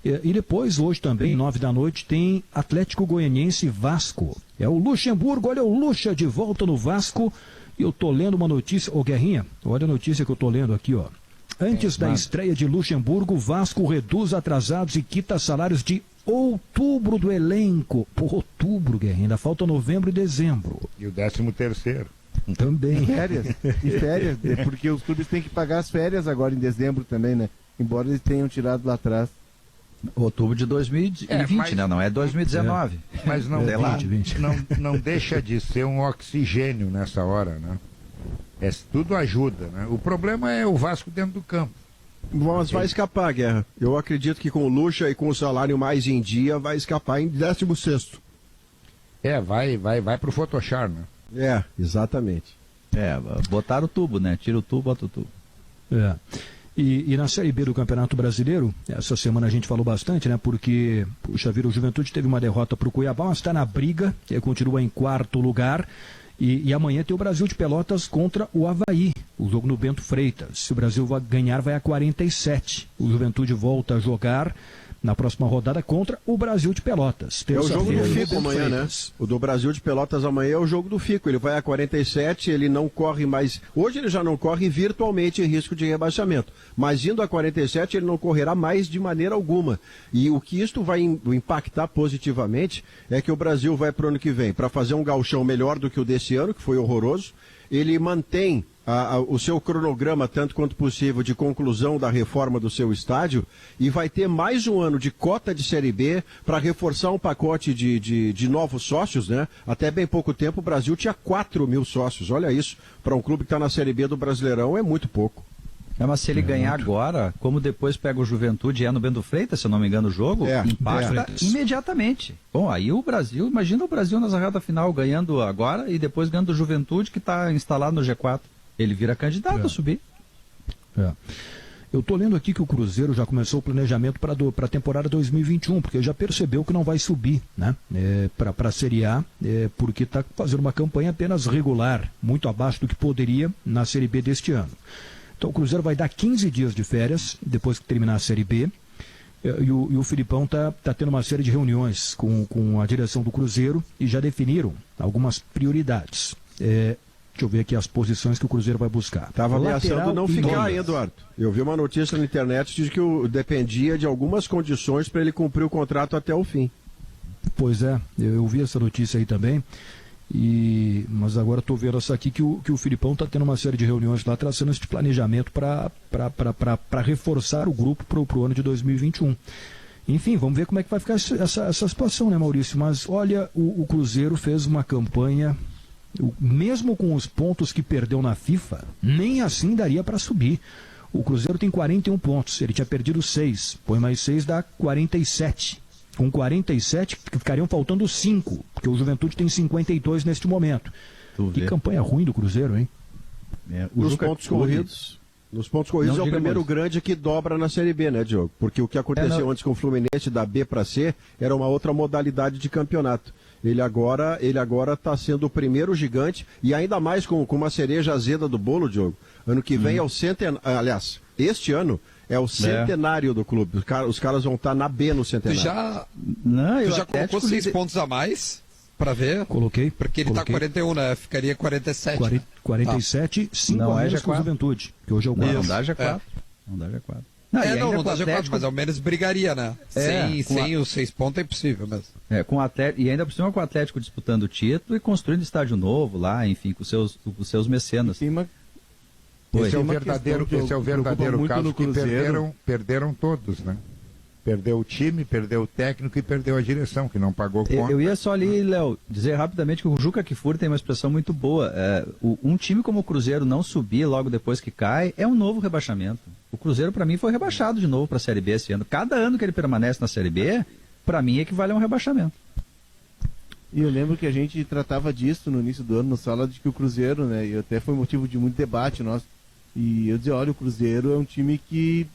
Speaker 1: E depois, hoje também, 9 da noite, tem Atlético Goianiense e Vasco. É o Luxemburgo, olha o Luxa de volta no Vasco. E eu tô lendo uma notícia, Guerrinha, olha a notícia que eu tô lendo aqui, Antes da estreia de Luxemburgo, Vasco reduz atrasados e quita salários de outubro do elenco. Pô, outubro, Guerrinha, ainda falta novembro e dezembro.
Speaker 2: E o 13º.
Speaker 1: Também.
Speaker 6: E férias, porque os clubes têm que pagar as férias agora em dezembro também, né? Embora eles tenham tirado lá atrás.
Speaker 4: Outubro de 2020, mas, né? Não é 2019.
Speaker 2: Mas não deixa de ser um oxigênio nessa hora, né? Tudo ajuda, né? O problema é o Vasco dentro do campo.
Speaker 8: Mas vai escapar, Guerra. Eu acredito que com o Lucha e com o salário mais em dia, vai escapar em 16º.
Speaker 2: Vai pro Photoshop, né?
Speaker 8: Exatamente.
Speaker 4: Botar o tubo, né? Tira o tubo, bota o tubo.
Speaker 1: E na Série B do Campeonato Brasileiro, essa semana a gente falou bastante, né? Porque, puxa vida, o Juventude teve uma derrota para o Cuiabá, mas está na briga, continua em 4º lugar. E amanhã tem o Brasil de Pelotas contra o Avaí, o jogo no Bento Freitas. Se o Brasil ganhar, vai a 47. O Juventude volta a jogar na próxima rodada contra o Brasil de Pelotas.
Speaker 8: É o jogo do Fico amanhã, né? O do Brasil de Pelotas amanhã é o jogo do Fico. Ele vai a 47, ele não corre mais. Hoje ele já não corre virtualmente em risco de rebaixamento. Mas indo a 47, ele não correrá mais de maneira alguma. E o que isto vai impactar positivamente é que o Brasil vai para o ano que vem para fazer um gauchão melhor do que o desse ano, que foi horroroso. Ele mantém o seu cronograma, tanto quanto possível, de conclusão da reforma do seu estádio e vai ter mais um ano de cota de Série B para reforçar um pacote de novos sócios, né? Até bem pouco tempo o Brasil tinha 4.000 sócios. Olha isso, para um clube que está na Série B do Brasileirão é muito pouco.
Speaker 4: Mas se ele ganhar agora, como depois pega o Juventude e é no Bento Freitas, se eu não me engano, o jogo, impacta imediatamente. Bom, aí o Brasil, imagina o Brasil na reta final ganhando agora e depois ganhando o Juventude que está instalado no G4. Ele vira candidato a subir.
Speaker 1: Eu estou lendo aqui que o Cruzeiro já começou o planejamento para a temporada 2021, porque já percebeu que não vai subir, né? Para a Série A, porque está fazendo uma campanha apenas regular, muito abaixo do que poderia na Série B deste ano. Então o Cruzeiro vai dar 15 dias de férias, depois que terminar a Série B, e o Filipão está tendo uma série de reuniões com a direção do Cruzeiro e já definiram algumas prioridades. Deixa eu ver aqui as posições que o Cruzeiro vai buscar.
Speaker 8: Estava ameaçando não ficar aí, Eduardo. Eu vi uma notícia na internet de que dependia de algumas condições para ele cumprir o contrato até o fim.
Speaker 1: Pois é, eu vi essa notícia aí também. Mas agora estou vendo essa aqui que o Filipão está tendo uma série de reuniões lá, traçando esse planejamento para reforçar o grupo para o ano de 2021. Enfim, vamos ver como é que vai ficar essa situação, né, Maurício? Mas olha, o Cruzeiro fez uma campanha, mesmo com os pontos que perdeu na FIFA, nem assim daria para subir. O Cruzeiro tem 41 pontos, ele tinha perdido 6, põe mais 6 dá 47. Com 47, ficariam faltando 5, porque o Juventude tem 52 neste momento. Que campanha ruim do Cruzeiro, hein?
Speaker 8: Nos pontos corridos é o primeiro grande que dobra na Série B, né, Diogo? Porque o que aconteceu antes com o Fluminense da B para C era uma outra modalidade de campeonato. Ele agora está sendo o primeiro gigante e ainda mais com uma cereja azeda do bolo, Diogo. Ano que vem é o centenário. Aliás, este ano é o centenário do clube. Os caras vão estar na B no centenário.
Speaker 3: Tu já colocou 6 pontos a mais para ver?
Speaker 1: Coloquei.
Speaker 3: Porque ele está 41, né? Ficaria 47.
Speaker 1: 47, 5 a menos com a Juventude, que hoje é o 4.
Speaker 4: Não dá G4. Não dá G4.
Speaker 3: Não dá G4, mas ao menos brigaria, né? Sem os 6 pontos é impossível mesmo.
Speaker 4: Com o Atlético, e ainda por cima com o Atlético disputando o título e construindo estádio novo lá, enfim, com seus mecenas.
Speaker 2: Esse é o verdadeiro caso que perderam todos, né? Perdeu o time, perdeu o técnico e perdeu a direção, que não pagou conta.
Speaker 4: Eu ia só ali, Léo, dizer rapidamente que o Juca Kfouri tem uma expressão muito boa. Um time como o Cruzeiro não subir logo depois que cai é um novo rebaixamento. O Cruzeiro, para mim, foi rebaixado de novo para a Série B esse ano. Cada ano que ele permanece na Série B, para mim, equivale a um rebaixamento.
Speaker 6: E eu lembro que a gente tratava disso no início do ano, no sala, de que o Cruzeiro, né, e até foi motivo de muito debate nosso, e eu dizia, olha, o Cruzeiro é um time que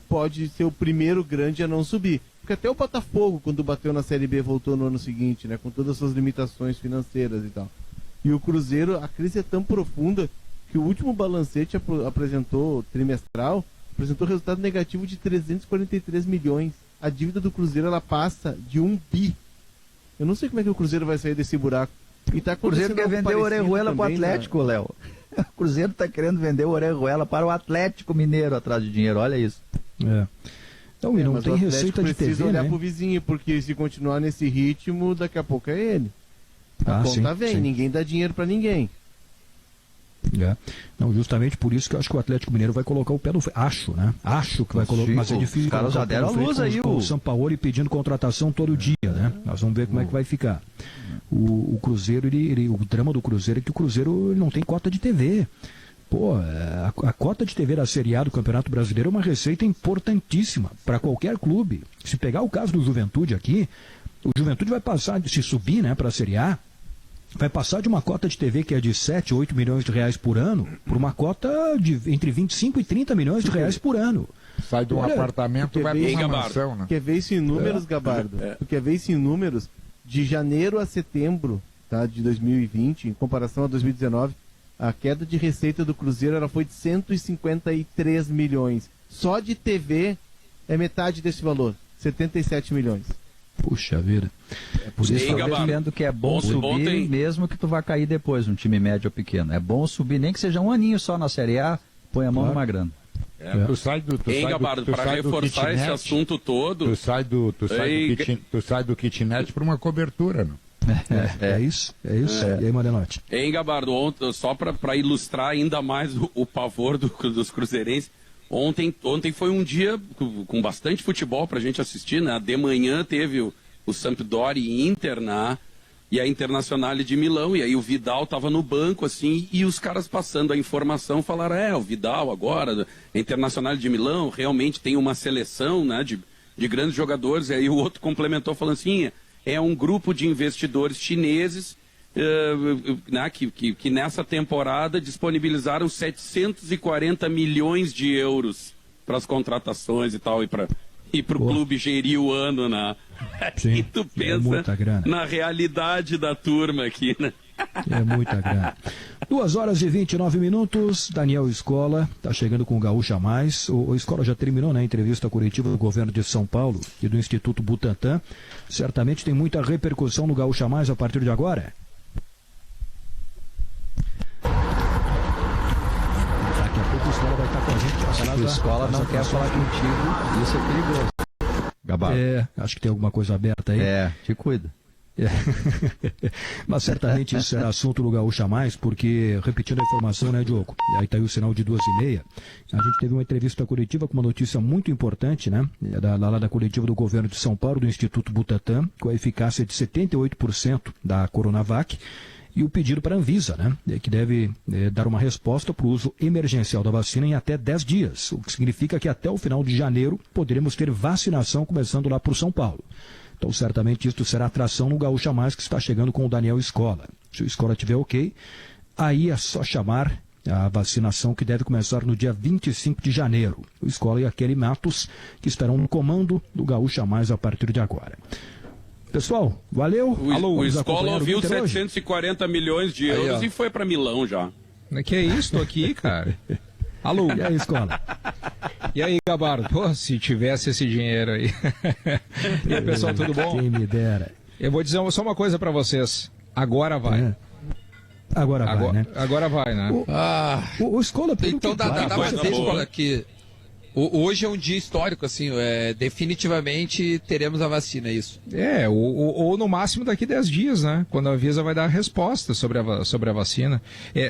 Speaker 6: pode ser o primeiro grande a não subir. Porque até o Botafogo, quando bateu na Série B, voltou no ano seguinte, né, com todas as suas limitações financeiras e tal. E o Cruzeiro, a crise é tão profunda que o último balancete apresentou resultado negativo de 343 milhões. A dívida do Cruzeiro, ela passa de 1 bi. Eu não sei como é que o Cruzeiro vai sair desse buraco. E tá
Speaker 4: o Cruzeiro quer vender o Orejuela para o Atlético, Léo. O Cruzeiro está querendo vender o Orejuela para o Atlético Mineiro atrás de dinheiro, olha isso.
Speaker 1: Então, e não tem receita de TV,
Speaker 6: precisa olhar
Speaker 1: né?
Speaker 6: pro vizinho, porque se continuar nesse ritmo, daqui a pouco é ele. A conta vem, ninguém dá dinheiro para ninguém.
Speaker 1: Não, justamente por isso que eu acho que o Atlético Mineiro vai colocar o pé no freio. Acho, né? Acho que vai colocar, mas é difícil.
Speaker 4: Os caras já deram a luz aí,
Speaker 1: o Sampaoli pedindo contratação todo dia, né? Nós vamos ver como é que vai ficar. O Cruzeiro, o drama do Cruzeiro é que o Cruzeiro não tem cota de TV. Pô, a cota de TV da Série A do Campeonato Brasileiro é uma receita importantíssima para qualquer clube. Se pegar o caso do Juventude aqui, o Juventude vai passar, se subir, né, para a Série A, vai passar de uma cota de TV que é de 7, 8 milhões de reais por ano, por uma cota de entre 25 e 30 milhões de reais por ano.
Speaker 2: Sai de um apartamento e vai para uma mansão, né?
Speaker 6: Quer ver isso em números, Gabardo? Tu quer ver isso em números? De janeiro a setembro, tá, de 2020, em comparação a 2019, a queda de receita do Cruzeiro ela foi de 153 milhões. Só de TV é metade desse valor, 77 milhões.
Speaker 1: Puxa vida.
Speaker 4: É por isso que eu entendo que é bom subir, mesmo que tu vá cair depois, um time médio ou pequeno. É bom subir, nem que seja um aninho só na Série A, põe a mão numa grana.
Speaker 2: Tu sai do
Speaker 5: para reforçar esse assunto todo...
Speaker 2: Tu sai do kitnet para uma cobertura, não?
Speaker 1: É isso. E aí, Marenotti?
Speaker 5: Gabardo, só para ilustrar ainda mais o pavor dos cruzeirenses, ontem foi um dia com bastante futebol para a gente assistir, né? De manhã teve o Sampdoria e Inter, né? E a Internazionale de Milão, e aí o Vidal estava no banco, assim, e os caras passando a informação falaram, o Vidal agora, a Internazionale de Milão, realmente tem uma seleção, né, de grandes jogadores, e aí o outro complementou falando assim, é um grupo de investidores chineses né, que nessa temporada disponibilizaram 740 milhões de euros para as contratações e tal, e para o clube gerir o ano, né?
Speaker 1: Sim,
Speaker 5: e tu pensa na realidade da turma aqui, né?
Speaker 1: É muita grana. 2h29, Daniel Scola está chegando com o Gaúcha Mais. O Scola já terminou, né, a entrevista coletiva do governo de São Paulo e do Instituto Butantan. Certamente tem muita repercussão no Gaúcha Mais a partir de agora. Daqui a pouco o Scola vai estar com a gente.
Speaker 4: O Scola não quer falar contigo, isso é perigoso. Gabardo.
Speaker 1: Acho que tem alguma coisa aberta aí.
Speaker 4: Te cuida.
Speaker 1: Mas certamente isso será assunto no Gaúcha Mais, porque, repetindo a informação, né, Diogo? Aí está aí o sinal de 2h30. A gente teve uma entrevista coletiva com uma notícia muito importante, né? Lá da coletiva do governo de São Paulo, do Instituto Butantan, com a eficácia de 78% da Coronavac. E o pedido para a Anvisa, né, que deve dar uma resposta para o uso emergencial da vacina em até 10 dias, o que significa que até o final de janeiro poderemos ter vacinação começando lá por São Paulo. Então, certamente, isso será atração no Gaúcha Mais, que está chegando com o Daniel Scola. Se o Scola tiver ok, aí é só chamar a vacinação, que deve começar no dia 25 de janeiro. O Scola e a Kelly Matos, que estarão no comando do Gaúcha Mais a partir de agora. Pessoal, valeu.
Speaker 5: O Scola ouviu 740 milhões de euros e foi para Milão já.
Speaker 10: Que é isso? Tô aqui, cara. Alô.
Speaker 1: E aí, Scola?
Speaker 10: E aí, Gabardo? Pô, se tivesse esse dinheiro aí. E aí, pessoal, tudo bom?
Speaker 1: Quem me dera.
Speaker 10: Eu vou dizer só uma coisa para vocês. Agora vai.
Speaker 1: Agora vai, né?
Speaker 10: Agora vai, né?
Speaker 1: O Scola...
Speaker 3: Então dá pra dizer que hoje é um dia histórico, assim, definitivamente teremos a vacina, isso.
Speaker 10: Ou no máximo daqui 10 dias, né? Quando a Anvisa vai dar a resposta sobre a vacina.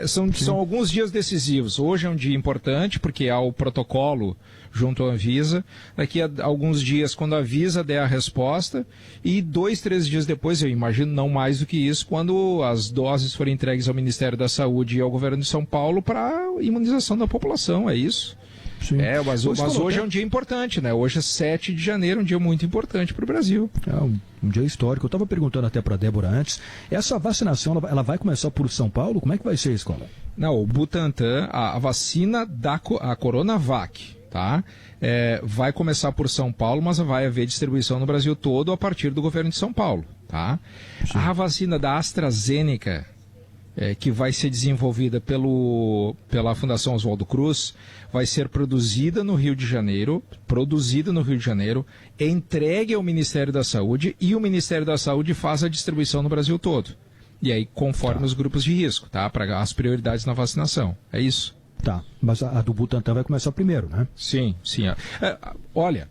Speaker 10: São alguns dias decisivos. Hoje é um dia importante, porque há o protocolo junto à Anvisa. Daqui a alguns dias, quando a Anvisa der a resposta, e 2, 3 dias depois, eu imagino não mais do que isso, quando as doses forem entregues ao Ministério da Saúde e ao governo de São Paulo para imunização da população, é isso.
Speaker 1: Sim.
Speaker 10: Mas hoje é um dia importante, né? Hoje é 7 de janeiro, um dia muito importante para o Brasil.
Speaker 1: É um dia histórico. Eu estava perguntando até para a Débora antes, essa vacinação, ela vai começar por São Paulo? Como é que vai ser, Scola?
Speaker 10: Não, o Butantan, a vacina a Coronavac, tá? Vai começar por São Paulo, mas vai haver distribuição no Brasil todo a partir do governo de São Paulo, tá? Sim. A vacina da AstraZeneca, que vai ser desenvolvida pela Fundação Oswaldo Cruz, vai ser produzida no Rio de Janeiro, entregue ao Ministério da Saúde, e o Ministério da Saúde faz a distribuição no Brasil todo. E aí, conforme os grupos de risco, tá? Para as prioridades na vacinação. É isso.
Speaker 1: Tá, mas a do Butantan vai começar primeiro, né?
Speaker 10: Sim. Olha,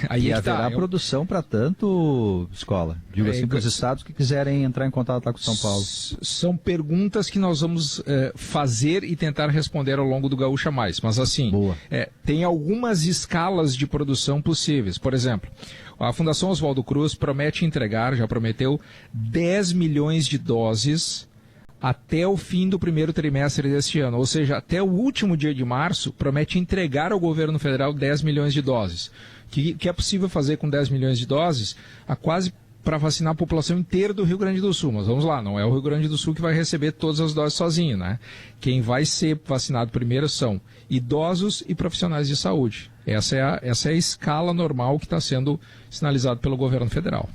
Speaker 4: Aí e haverá produção para tanto, Escola. Digo assim, para os estados que quiserem entrar em contato lá com São Paulo.
Speaker 10: São perguntas que nós vamos fazer e tentar responder ao longo do Gaúcha Mais. Mas assim, tem algumas escalas de produção possíveis. Por exemplo, a Fundação Oswaldo Cruz promete entregar, já prometeu, 10 milhões de doses até o fim do primeiro trimestre deste ano. Ou seja, até o último dia de março, promete entregar ao governo federal 10 milhões de doses. Que é possível fazer com 10 milhões de doses a quase para vacinar a população inteira do Rio Grande do Sul. Mas vamos lá, não é o Rio Grande do Sul que vai receber todas as doses sozinho, né? Quem vai ser vacinado primeiro são idosos e profissionais de saúde. Essa é a escala normal que está sendo sinalizado pelo governo federal.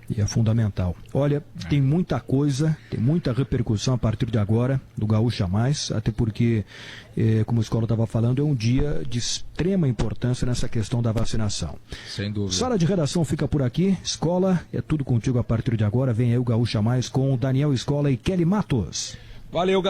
Speaker 1: E é fundamental. Olha, tem muita coisa, tem muita repercussão a partir de agora do Gaúcha Mais, até porque, como a Escola estava falando, é um dia de extrema importância nessa questão da vacinação.
Speaker 10: Sem dúvida.
Speaker 1: Sala de redação fica por aqui. Escola, é tudo contigo a partir de agora. Vem aí o Gaúcha Mais com Daniel Escola e Kelly Matos.
Speaker 10: Valeu,